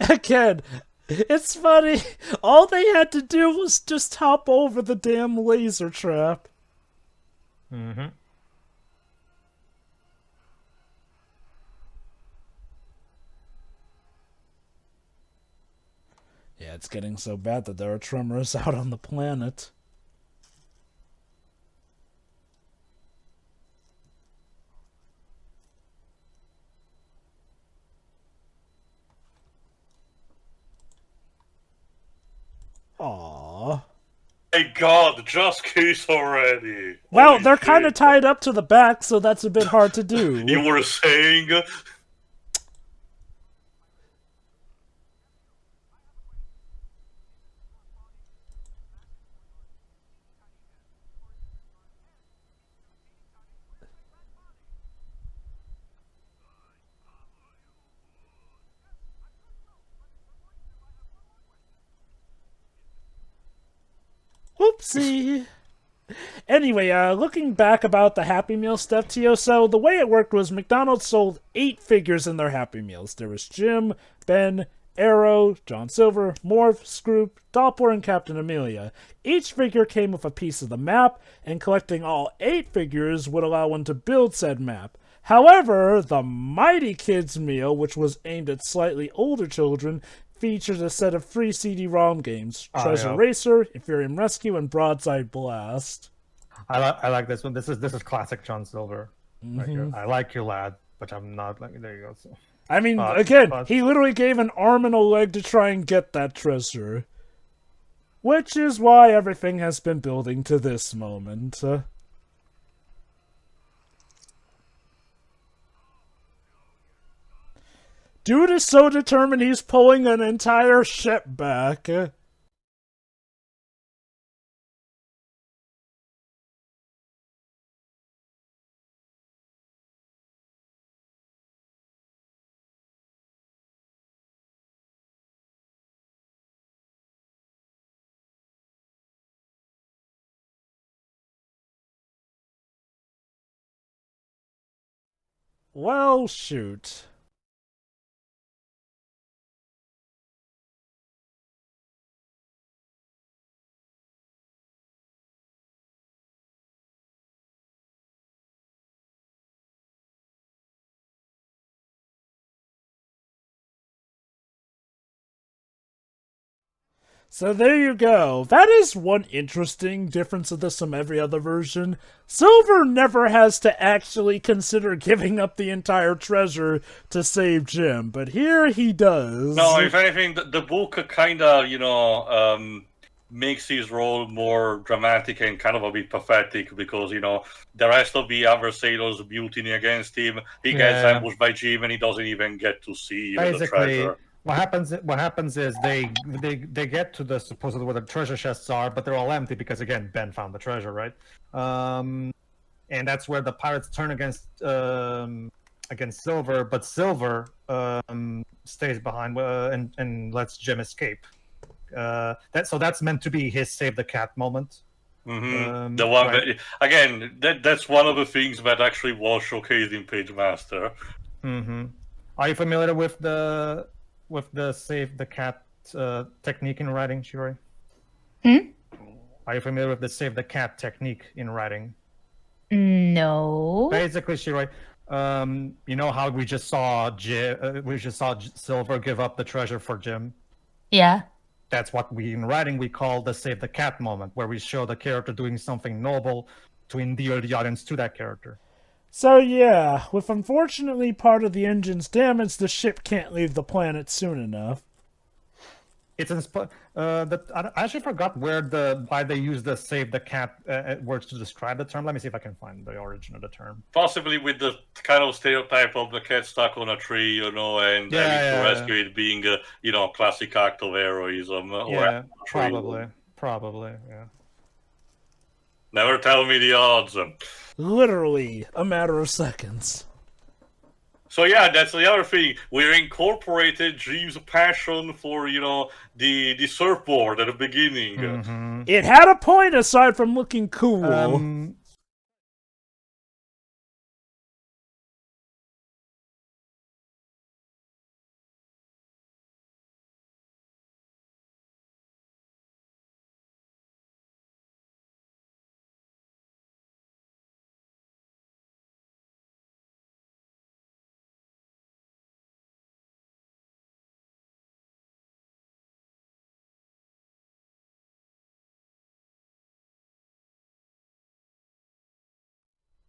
Again, it's funny. All they had to do was just hop over the damn laser trap. Mm-hmm. Yeah, it's getting so bad that there are tremors out on the planet. Aww. My God, just kiss already. Well, Holy they're kind of shit. tied up to the back, so that's a bit hard to do. You were saying... Whoopsie. Anyway, looking back about the Happy Meal stuff, Tio, so the way it worked was McDonald's sold 8 figures in their Happy Meals. There was Jim, Ben, Arrow, John Silver, Morph, Scroop, Doppler, and Captain Amelia. Each figure came with a piece of the map, and collecting all 8 figures would allow one to build said map. However, the Mighty Kids Meal, which was aimed at slightly older children, featured a set of 3 CD-ROM games, Treasure Racer, Inferium Rescue, and Broadside Blast. I like this one. This is classic John Silver. Right here. I like you, lad, but I'm not like. There you go. So. I mean, again, he literally gave an arm and a leg to try and get that treasure. Which is why everything has been building to this moment. Dude is so determined he's pulling an entire ship back. Well, shoot. So there you go. That is one interesting difference of this from every other version. Silver never has to actually consider giving up the entire treasure to save Jim, but here he does. No, if anything, the book kind of, makes his role more dramatic and kind of a bit pathetic because, the rest of the other sailors mutiny against him. He gets ambushed by Jim and he doesn't even get to see the treasure. What happens is they get to the supposedly where the treasure chests are, but they're all empty because again Ben found the treasure, right? And that's where the pirates turn against Silver, but Silver stays behind and lets Jim escape. That's meant to be his save the cat moment. Mm-hmm. The one right? That's one of the things that actually was showcased in Page Master. Mm-hmm. Are you familiar with the save the cat technique in writing, Shiroi? Are you familiar with the save the cat technique in writing? No. Basically, Shiroi, you know how we just saw Silver give up the treasure for Jim? Yeah. That's what in writing we call the save the cat moment, where we show the character doing something noble to endear the audience to that character. So yeah, with unfortunately part of the engine's damaged, the ship can't leave the planet soon enough. It's I actually forgot why they use the save the cat words to describe the term. Let me see if I can find the origin of the term. Possibly with the kind of stereotype of the cat stuck on a tree, and having to rescue it being a classic act of heroism. Yeah, probably, yeah. Never tell me the odds. Literally a matter of seconds. So yeah, that's the other thing. We incorporated Jim's passion for, the surfboard at the beginning. Mm-hmm. It had a point aside from looking cool.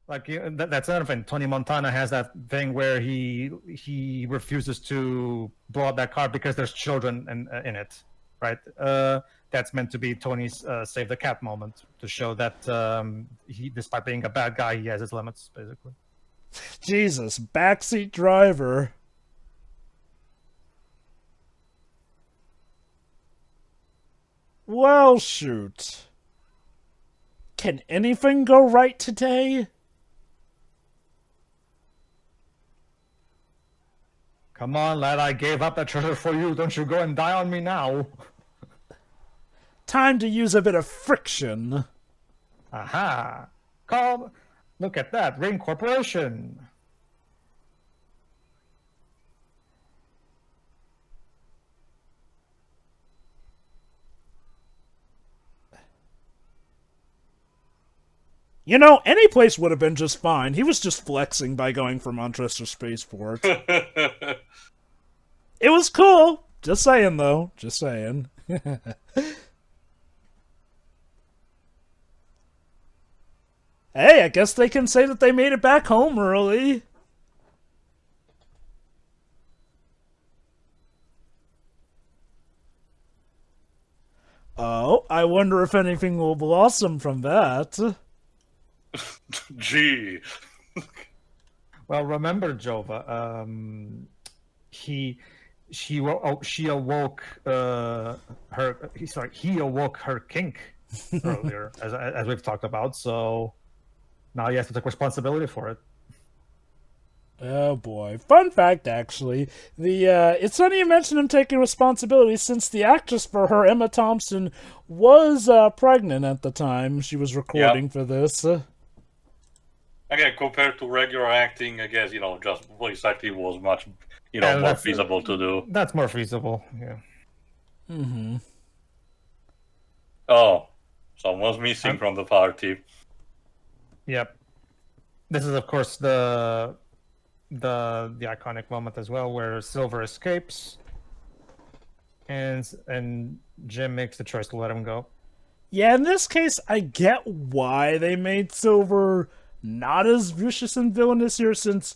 Like that's another thing. Tony Montana has that thing where he refuses to blow up that car because there's children in it, right? That's meant to be Tony's save the cat moment to show that he, despite being a bad guy, he has his limits, basically. Jesus, backseat driver. Well, shoot. Can anything go right today? Come on, lad, I gave up that treasure for you. Don't you go and die on me now. Time to use a bit of friction. Aha! Look at that, reincorporation. You know, any place would have been just fine. He was just flexing by going from Montress to Spaceport. It was cool. Just saying, though. Just saying. Hey, I guess they can say that they made it back home early. Oh, I wonder if anything will blossom from that. Gee. Well, remember, Jovah, she awoke he awoke her kink earlier, as we've talked about. So now he has to take responsibility for it. Oh boy. Fun fact, actually. It's funny you mentioned him taking responsibility since the actress for her, Emma Thompson, was pregnant at the time she was recording for this. Again, compared to regular acting, I guess, just voice acting was much, more feasible to do. That's more feasible, yeah. Mm-hmm. Oh, someone's missing from the party. Yep. This is, of course, the iconic moment as well, where Silver escapes, and Jim makes the choice to let him go. Yeah, in this case, I get why they made Silver not as vicious and villainous here, since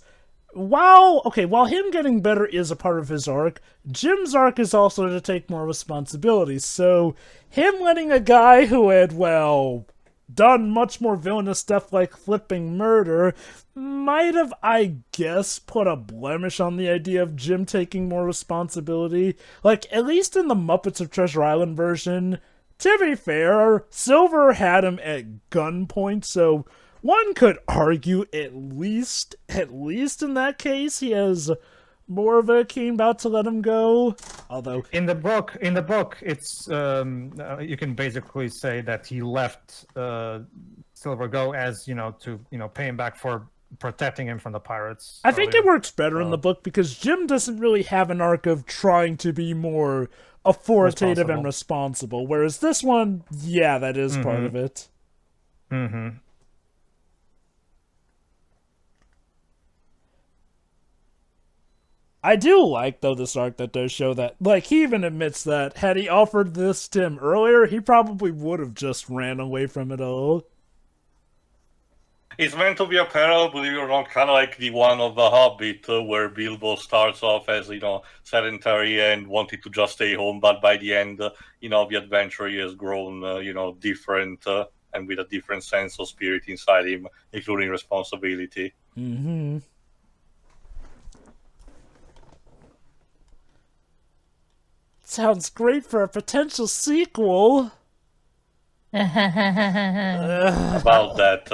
while him getting better is a part of his arc, Jim's arc is also to take more responsibility. So him letting a guy who had, done much more villainous stuff like flipping murder might have, I guess, put a blemish on the idea of Jim taking more responsibility. Like, at least in the Muppets of Treasure Island version, to be fair, Silver had him at gunpoint, so one could argue at least in that case he has more of a keen bout to let him go. Although in the book, it's you can basically say that he left Silver go as to pay him back for protecting him from the pirates. I think it works better in the book because Jim doesn't really have an arc of trying to be more authoritative and responsible, whereas this one, yeah, that is part of it. Mm-hmm. I do like, though, this arc that does show that, he even admits that had he offered this to him earlier, he probably would have just ran away from it all. It's meant to be a parallel, believe it or not, kind of like the one of The Hobbit, where Bilbo starts off as, sedentary and wanted to just stay home, but by the end, the adventure, he has grown, different, and with a different sense of spirit inside him, including responsibility. Mm-hmm. Sounds great for a potential sequel. About that.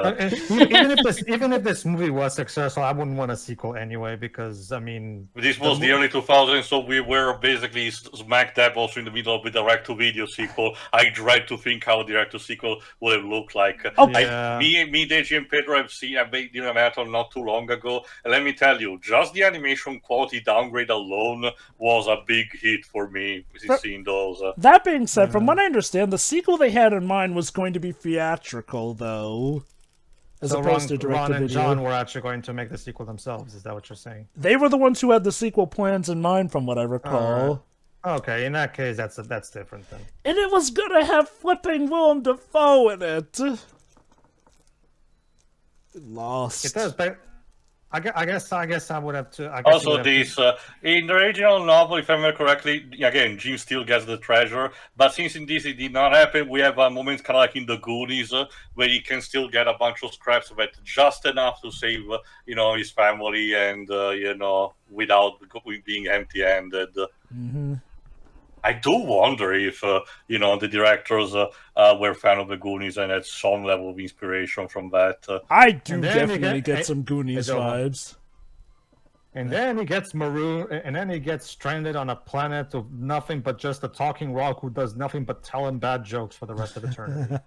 Even if this movie was successful, I wouldn't want a sequel anyway, because this was the early 2000s, so we were basically smack dab also in the middle of the direct-to-video sequel. I dread to think how a direct-to-sequel would have looked like. Okay. Me, Deji, and Pedro have seen a marathon not too long ago, and let me tell you, just the animation quality downgrade alone was a big hit for me. Seeing those. That being said, from what I understand, the sequel they had in mind was going to be theatrical, though, as opposed to direct-to-video. Ron and John were actually going to make the sequel themselves. Is that what you're saying? They were the ones who had the sequel plans in mind, from what I recall. Okay, in that case, that's different then. And it was gonna have flipping Willem Dafoe in it. Lost. It does, but I guess I would have to. Also, in the original novel, if I remember correctly, again, Jim still gets the treasure. But since in this it did not happen, we have a moment kind of like in the Goonies, where he can still get a bunch of scraps of it, just enough to save, his family, and without being empty-handed. Mm-hmm. I do wonder if the directors were fan of the Goonies and had some level of inspiration from that. I do definitely get some Goonies vibes. And then he gets marooned, and then he gets stranded on a planet of nothing but just a talking rock who does nothing but tell him bad jokes for the rest of eternity.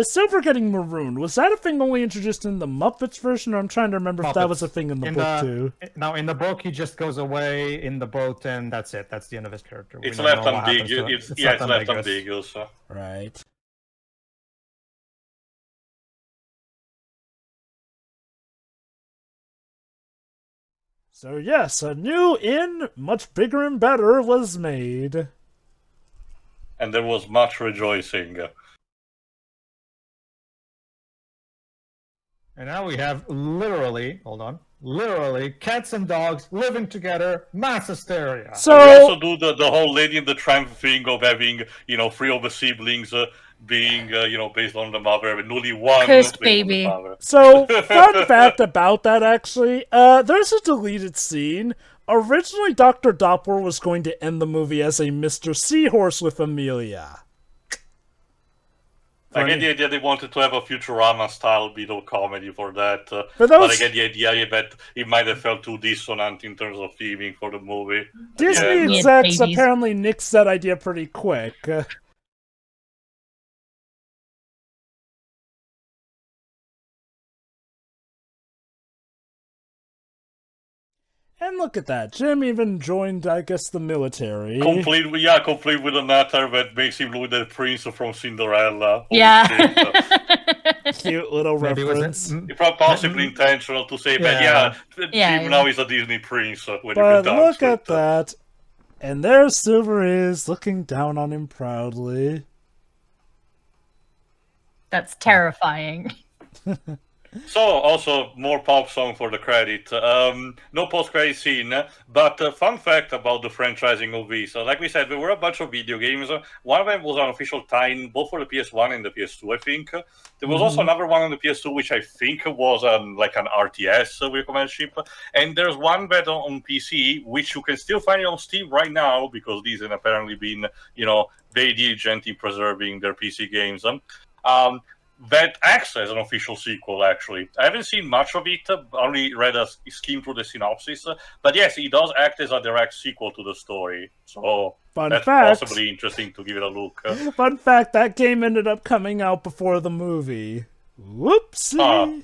Silver getting marooned, was that a thing only introduced in the Muppets version, or I'm trying to remember if that was a thing in the book too? No, in the book he just goes away in the boat, and that's it. That's the end of his character. It's left ambiguous. It's left ambiguous. Right. So yes, a new inn, much bigger and better, was made. And there was much rejoicing. And now we have literally cats and dogs living together, mass hysteria. So we also do the whole Lady in the Tramp thing of having, three of the siblings being, based on the mother, and only one cursed based baby. on the father. So, fun fact about that, actually, there's a deleted scene. Originally, Dr. Doppler was going to end the movie as a Mr. Seahorse with Amelia. I get the idea they wanted to have a Futurama-style bit of comedy for that, but I get the idea that it might have felt too dissonant in terms of theming for the movie. Disney execs apparently nixed that idea pretty quick. And look at that, Jim even joined, I guess, the military. Complete with a matter that makes him look like the prince from Cinderella. Yeah. Cute little reference. It's possibly intentional to say that, Jim now is a Disney prince. But look at that. And there Silver is, looking down on him proudly. That's terrifying. So, also, more pop song for the credit. No post-credit scene, but fun fact about the franchising of this. Like we said, there were a bunch of video games. One of them was an official tie-in, both for the PS1 and the PS2, I think. There was also another one on the PS2, which I think was like an RTS with command ship. And there's one that on PC, which you can still find it on Steam right now, because these have apparently been, very diligent in preserving their PC games. That acts as an official sequel, actually. I haven't seen much of it, only read a skim through the synopsis. But yes, it does act as a direct sequel to the story. So that's possibly interesting to give it a look. Fun fact, that game ended up coming out before the movie. Whoopsie!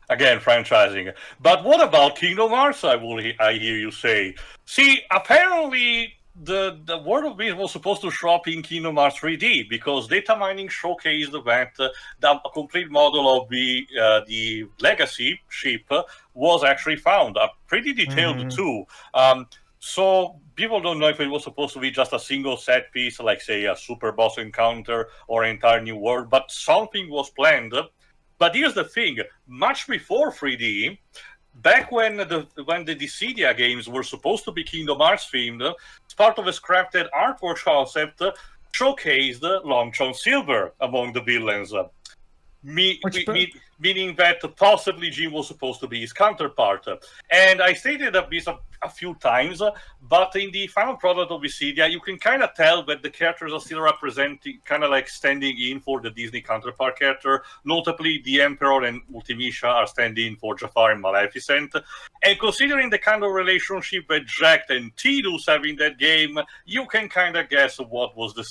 Again, franchising. But what about Kingdom Hearts, I hear you say? See, apparently the World of Beast was supposed to show up in Kingdom Hearts 3D because data mining showcased that a complete model of the Legacy ship was actually found, pretty detailed too. So people don't know if it was supposed to be just a single set piece, like say a super boss encounter or an entire new world, but something was planned. But here's the thing: much before 3D. Back when the Dissidia games were supposed to be Kingdom Hearts themed, as part of a scrapped artwork concept, showcased Long John Silver among the villains. Meaning that possibly Jim was supposed to be his counterpart. And I stated this a few times, but in the final product of Dissidia, you can kind of tell that the characters are still representing, kind of like standing in for the Disney counterpart character. Notably, the Emperor and Ultimisha are standing in for Jafar and Maleficent. And considering the kind of relationship that Jack and Tidus have in that game, you can kind of guess what are the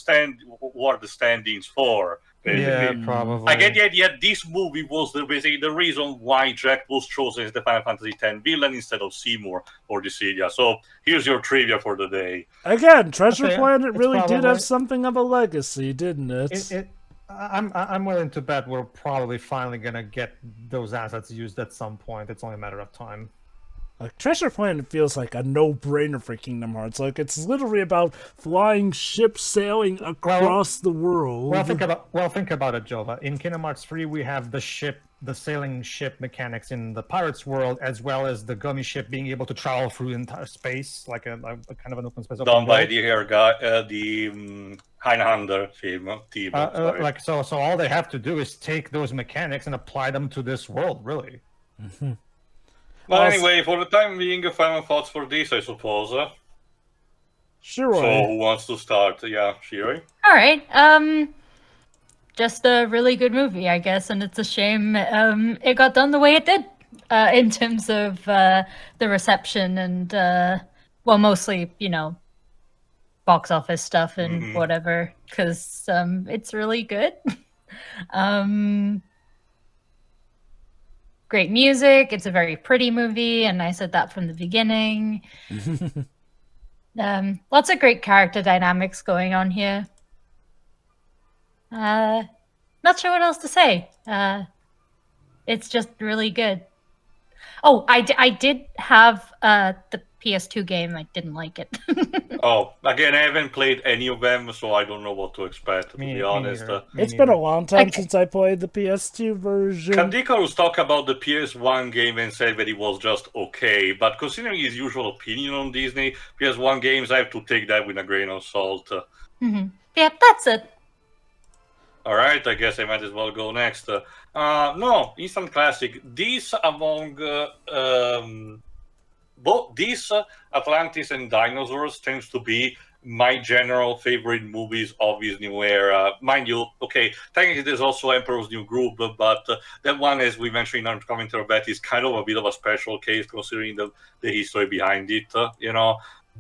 stand-ins for. Basically. Yeah, probably. I get the idea this movie was basically the reason why Jack was chosen as the Final Fantasy X villain instead of Seymour or Dissidia. So here's your trivia for the day. Again, Treasure Planet really did have something of a legacy, didn't it? I'm willing to bet we're probably finally gonna get those assets used at some point. It's only a matter of time. Like, Treasure Planet feels like a no-brainer for Kingdom Hearts. Like, it's literally about flying ships sailing across the world. Well, think about it, Jovah. In Kingdom Hearts 3, we have the sailing ship mechanics in the pirates' world, as well as the gummy ship being able to travel through entire space, like a kind of an open space. Done by the Highlander team. So all they have to do is take those mechanics and apply them to this world, really. Mm-hmm. Well, anyway, for the time being, final thoughts for this, I suppose. Sure. So, who wants to start? Yeah, Shiri? All right. Just a really good movie, I guess, and it's a shame it got done the way it did. in terms of the reception and well, mostly box office stuff and whatever, because it's really good. Great music. It's a very pretty movie, and I said that from the beginning. Lots of great character dynamics going on here. Not sure what else to say. It's just really good. Oh, I did have the PS2 game. I didn't like it. Oh, again, I haven't played any of them, so I don't know what to expect, to be honest. It's been a long time since I played the PS2 version. Kandikarus talked about the PS1 game and said that it was just okay, but considering his usual opinion on Disney, PS1 games, I have to take that with a grain of salt. Yeah, that's it. Alright, I guess I might as well go next. No, instant classic. These among both these Atlantis and Dinosaurs tends to be my general favorite movies of his new era. Mind you, okay, technically there's also Emperor's New Groove, but that one, as we mentioned in our commentary, is kind of a bit of a special case considering the history behind it,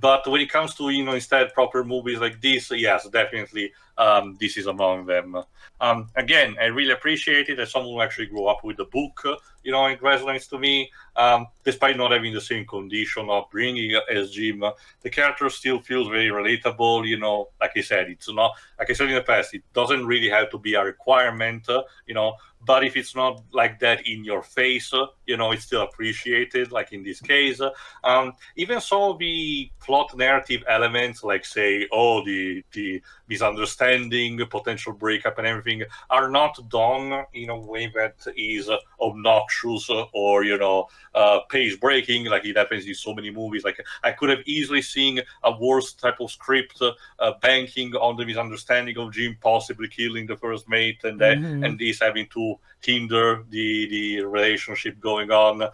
But when it comes to, instead proper movies like this, yes, definitely this is among them. Again, I really appreciate it as someone who actually grew up with the book, it resonates to me. Despite not having the same condition of bringing as Jim, the character still feels very relatable, like I said, it's not, like I said in the past, it doesn't really have to be a requirement, but if it's not like that in your face, it's still appreciated, like in this case. Even some of the plot narrative elements, like say, the misunderstanding, potential breakup and everything, are not done in a way that is obnoxious or, page breaking, like it happens in so many movies. Like I could have easily seen a worse type of script banking on the misunderstanding of Jim possibly killing the first mate and and this having to hinder the relationship going on,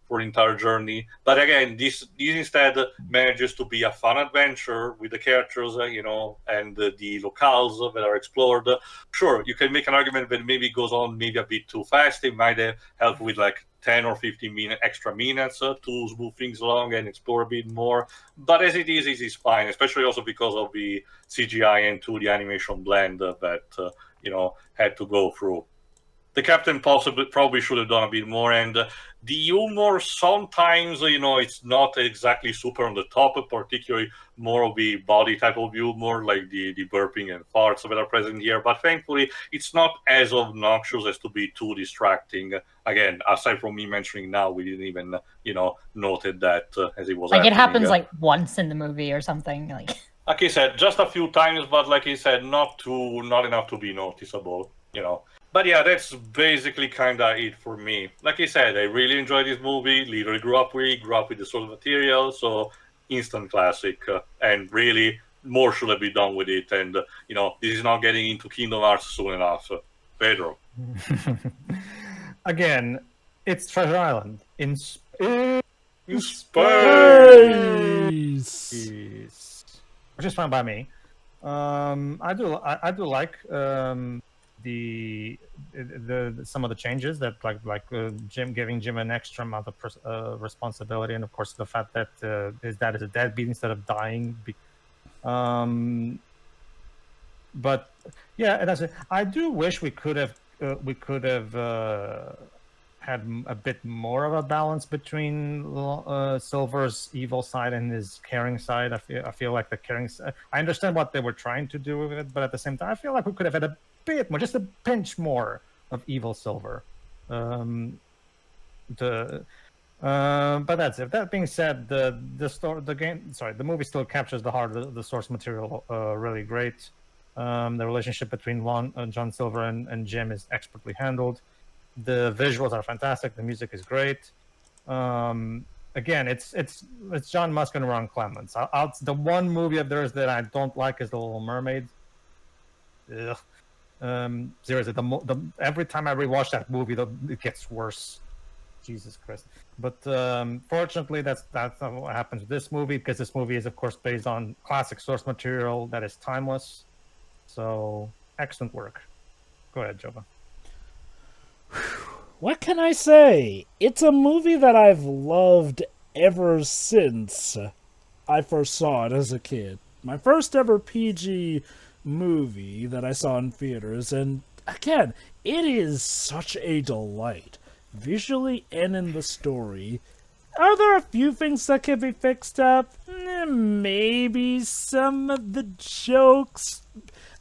for the entire journey. But again, this instead manages to be a fun adventure with the characters, and the locales that are explored. Sure, you can make an argument that maybe it goes on maybe a bit too fast. It might help with like 10 or 15 extra minutes to move things along and explore a bit more. But as it is fine, especially also because of the CGI and 2D animation blend that, had to go through. The captain probably should have done a bit more, and the humor sometimes, it's not exactly super on the top, particularly more of the body type of humor, like the burping and farts that are present here. But thankfully, it's not as obnoxious as to be too distracting. Again, aside from me mentioning now, we didn't even, noted that as it was like happening. It happens like once in the movie or something. Like I said, just a few times, but like I said, not enough to be noticeable, But yeah, that's basically kind of it for me. Like I said, I really enjoyed this movie. Literally grew up with the source material, so instant classic. And really, more should have been done with it. And, this is not getting into Kingdom Hearts soon enough. Pedro. Again, it's Treasure Island in Space! Which is fine by me. I do like the some of the changes that like Jim giving Jim an extra amount of responsibility, and of course the fact that his dad is a deadbeat instead of dying. But yeah, and that's it. I do wish we could have had a bit more of a balance between Silver's evil side and his caring side. I feel like the caring side, I understand what they were trying to do with it, but at the same time, I feel like we could have had a bit more, just a pinch more of evil Silver. But that's it. That being said, the movie still captures the heart of the source material really great. The relationship between John Silver and Jim is expertly handled. The visuals are fantastic. The music is great. Again, it's John Musk and Ron Clements. The one movie of theirs that I don't like is The Little Mermaid. Ugh. Seriously, every time I rewatch that movie, it gets worse. Jesus Christ! But fortunately, that's not what happens with this movie, because this movie is, of course, based on classic source material that is timeless. So excellent work. Go ahead, Jovah. What can I say? It's a movie that I've loved ever since I first saw it as a kid. My first ever PG movie that I saw in theaters, and again, it is such a delight, visually and in the story. Are there a few things that can be fixed up? Maybe some of the jokes.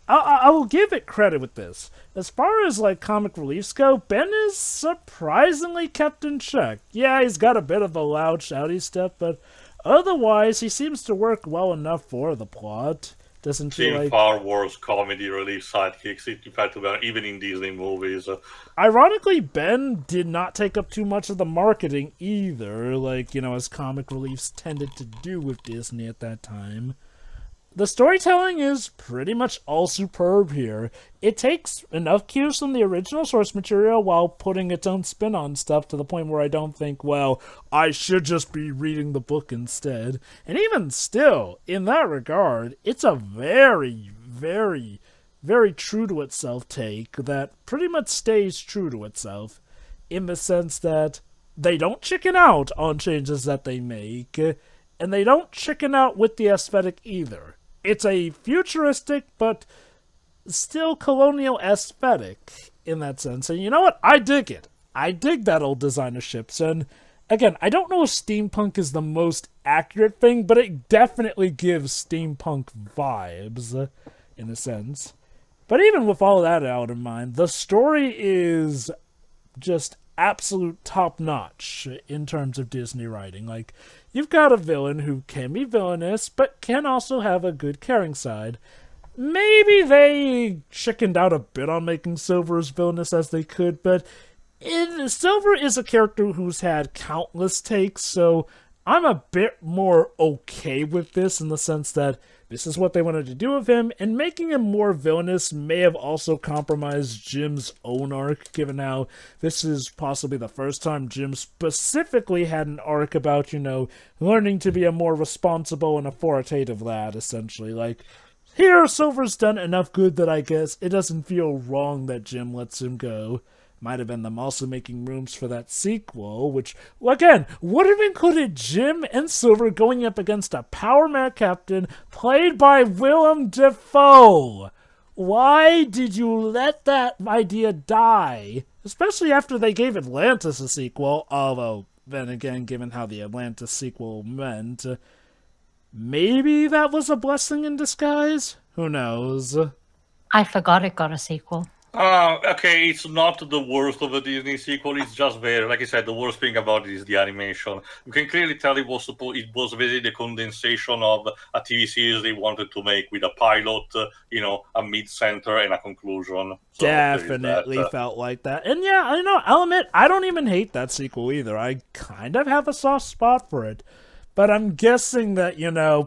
I will give it credit with this. As far as like comic reliefs go, Ben is surprisingly kept in check. Yeah, he's got a bit of the loud, shouty stuff, but otherwise he seems to work well enough for the plot. Doesn't feel like far worse comedy relief sidekicks, in fact, even in Disney movies. Ironically, Ben did not take up too much of the marketing either, like, as comic reliefs tended to do with Disney at that time. The storytelling is pretty much all superb here. It takes enough cues from the original source material while putting its own spin on stuff to the point where I don't think, well, I should just be reading the book instead. And even still, in that regard, it's a very, very, very true to itself take that pretty much stays true to itself in the sense that they don't chicken out on changes that they make, and they don't chicken out with the aesthetic either. It's a futuristic, but still colonial aesthetic in that sense. And you know what? I dig it. I dig that old design of ships. And again, I don't know if steampunk is the most accurate thing, but it definitely gives steampunk vibes, in a sense. But even with all that out in mind, the story is just absolute top-notch in terms of Disney writing. Like, you've got a villain who can be villainous, but can also have a good caring side. Maybe they chickened out a bit on making Silver as villainous as they could, but Silver is a character who's had countless takes, so I'm a bit more okay with this in the sense that this is what they wanted to do with him, and making him more villainous may have also compromised Jim's own arc, given how this is possibly the first time Jim specifically had an arc about, learning to be a more responsible and authoritative lad, essentially. Like, here, Silver's done enough good that I guess it doesn't feel wrong that Jim lets him go. Might have been them also making rooms for that sequel, which, again, would have included Jim and Silver going up against a power mad captain played by Willem Dafoe. Why did you let that idea die? Especially after they gave Atlantis a sequel, although, then again, given how the Atlantis sequel went, maybe that was a blessing in disguise? Who knows? I forgot it got a sequel. Okay, it's not the worst of a Disney sequel. It's just very, like I said, the worst thing about it is the animation. You can clearly tell it was basically the condensation of a TV series they wanted to make with a pilot, a mid-center and a conclusion. So Definitely felt like that. And yeah, I'll admit, I don't even hate that sequel either. I kind of have a soft spot for it. But I'm guessing that,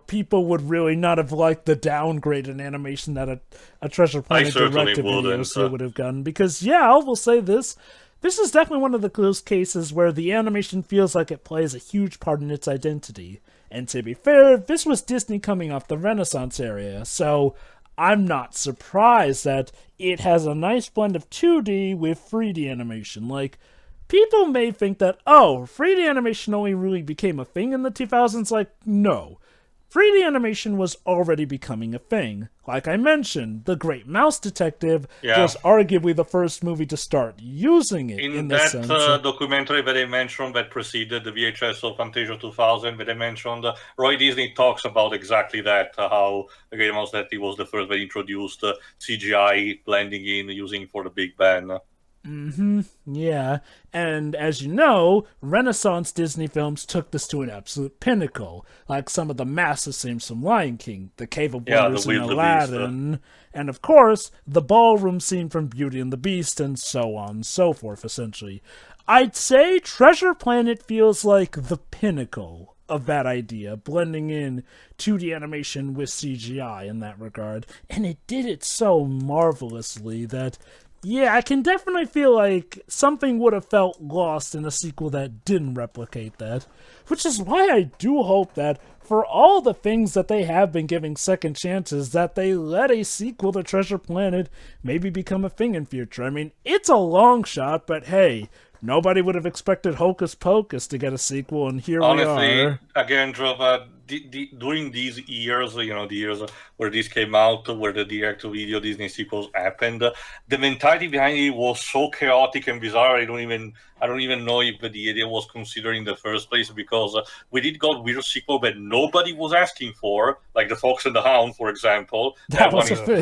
people would really not have liked the downgrade in animation that a Treasure Planet direct-to-video would have gotten. Because, I will say this. This is definitely one of those cases where the animation feels like it plays a huge part in its identity. And to be fair, this was Disney coming off the Renaissance era, so I'm not surprised that it has a nice blend of 2D with 3D animation. Like, people may think that, 3D animation only really became a thing in the 2000s. Like, no. 3D animation was already becoming a thing. Like I mentioned, The Great Mouse Detective was arguably the first movie to start using it. In that sense. Documentary that I mentioned that preceded the VHS of Fantasia 2000, that I mentioned, Roy Disney talks about exactly that, how The Great Mouse Detective was the first that introduced CGI blending in using for the Big Ben. Yeah, and as you know, Renaissance Disney films took this to an absolute pinnacle, like some of the massive scenes from Lion King, the Cave of Wonders in Aladdin, and of course, the ballroom scene from Beauty and the Beast, and so on and so forth, essentially. I'd say Treasure Planet feels like the pinnacle of that idea, blending in 2D animation with CGI in that regard, and it did it so marvelously that I can definitely feel like something would have felt lost in a sequel that didn't replicate that. Which is why I do hope that, for all the things that they have been giving second chances, that they let a sequel to Treasure Planet maybe become a thing in future. I mean, it's a long shot, but hey, nobody would have expected Hocus Pocus to get a sequel, and here we Honestly, are. again, Jovah, during these years, the years where this came out, where the direct-to-video Disney sequels happened, the mentality behind it was so chaotic and bizarre. I don't even know if the idea was considered in the first place, because we did got weird sequel that nobody was asking for, like The Fox and the Hound, for example. That one was a is thing.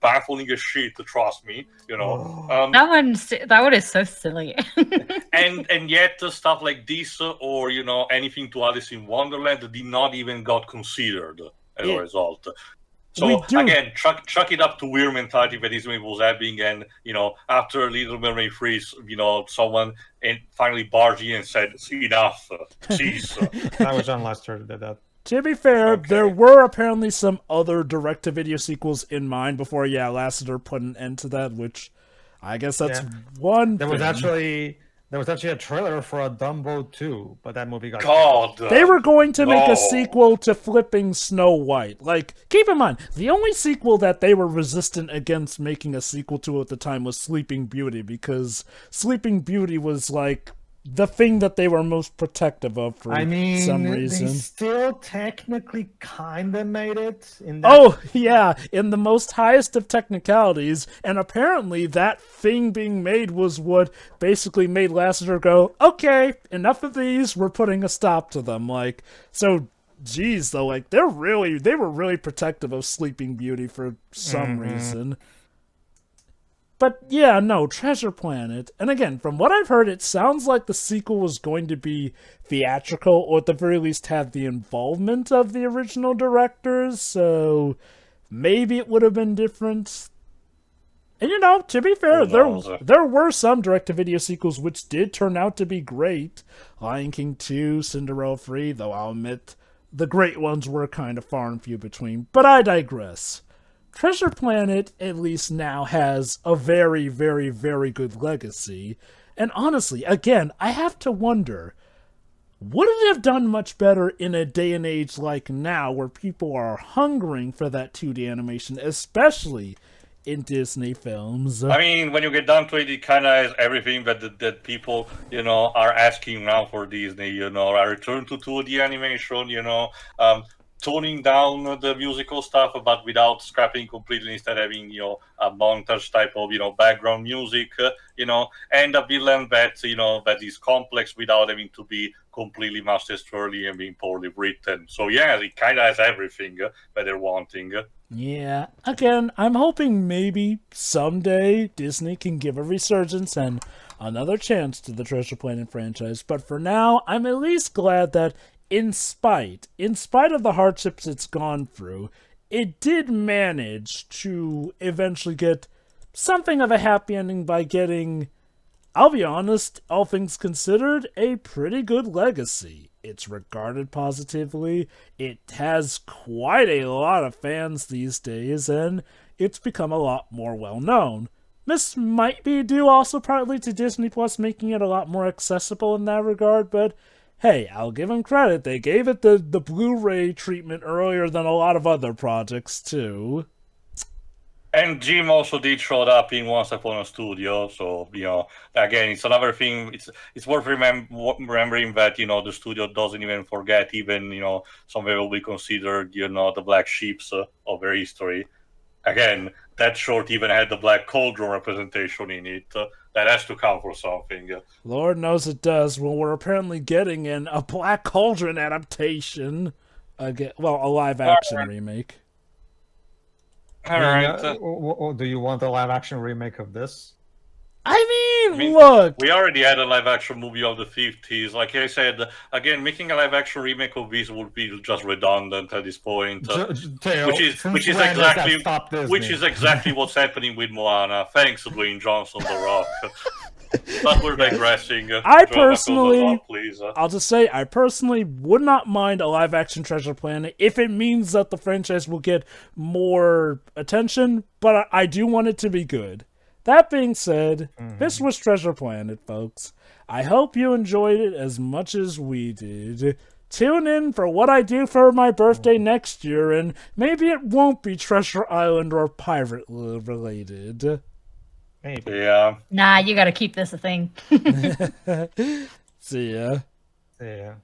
baffling as shit. Trust me, That one is so silly. and yet stuff like this or anything to Alice in Wonderland did not even got considered as a result. So again, chuck it up to weird mentality that Disney was having, and after Little Mermaid 3, someone and finally barged in and said, "Enough, cease." That was John Lester that did that. To be fair, there were apparently some other direct-to-video sequels in mind before, Lasseter put an end to that, which I guess that's one There thing. was actually a trailer for a Dumbo 2, but that movie got God, They were going to make a sequel to Flipping Snow White. Like, keep in mind, the only sequel that they were resistant against making a sequel to at the time was Sleeping Beauty, because Sleeping Beauty was, like, the thing that they were most protective of for some reason. They still technically kind of made it. In the most highest of technicalities, and apparently that thing being made was what basically made Lasseter go, okay, enough of these, we're putting a stop to them. Like, so, geez, though, like, they were really protective of Sleeping Beauty for some reason. But yeah, no, Treasure Planet. And again, from what I've heard, it sounds like the sequel was going to be theatrical, or at the very least have the involvement of the original directors, so maybe it would have been different. And to be fair, there were some direct-to-video sequels which did turn out to be great. Lion King 2, Cinderella 3, though I'll admit the great ones were kind of far and few between. But I digress. Treasure Planet, at least now, has a very, very, very good legacy. And honestly, again, I have to wonder, would it have done much better in a day and age like now, where people are hungering for that 2D animation, especially in Disney films? I mean, when you get down to it, it kind of is everything that people, are asking now for Disney, a return to 2D animation, toning down the musical stuff, but without scrapping completely, instead having, a montage type of, background music, and a villain that, that is complex without having to be completely masterstrolley and being poorly written. So yeah, it kind of has everything that they're wanting. Yeah, again, I'm hoping maybe someday Disney can give a resurgence and another chance to the Treasure Planet franchise, but for now, I'm at least glad that in spite of the hardships it's gone through, it did manage to eventually get something of a happy ending by getting, I'll be honest, all things considered, a pretty good legacy. It's regarded positively, it has quite a lot of fans these days, and it's become a lot more well-known. This might be due also partly to Disney Plus making it a lot more accessible in that regard, but hey, I'll give them credit. They gave it the Blu-ray treatment earlier than a lot of other projects, too. And Jim also did show up in Once Upon a Studio, so, again, it's another thing. It's worth remembering that, the studio doesn't even forget, even, some will be considered, the black sheeps of their history. Again, that short even had the Black Cauldron representation in it. That has to count for something. Lord knows it does. Well, we're apparently getting a Black Cauldron adaptation. A live-action remake. All right. Do you want a live-action remake of this? I mean, look! We already had a live-action movie of the 50s. Like I said, again, making a live-action remake of this would be just redundant at this point. Which is exactly what's happening with Moana. Thanks, Dwayne Johnson, The Rock. But we're digressing. I'll just say, I personally would not mind a live-action Treasure Planet if it means that the franchise will get more attention, but I do want it to be good. That being said, this was Treasure Planet, folks. I hope you enjoyed it as much as we did. Tune in for what I do for my birthday next year, and maybe it won't be Treasure Island or pirate related. Maybe. Yeah. Nah, you got to keep this a thing. See ya. Yeah.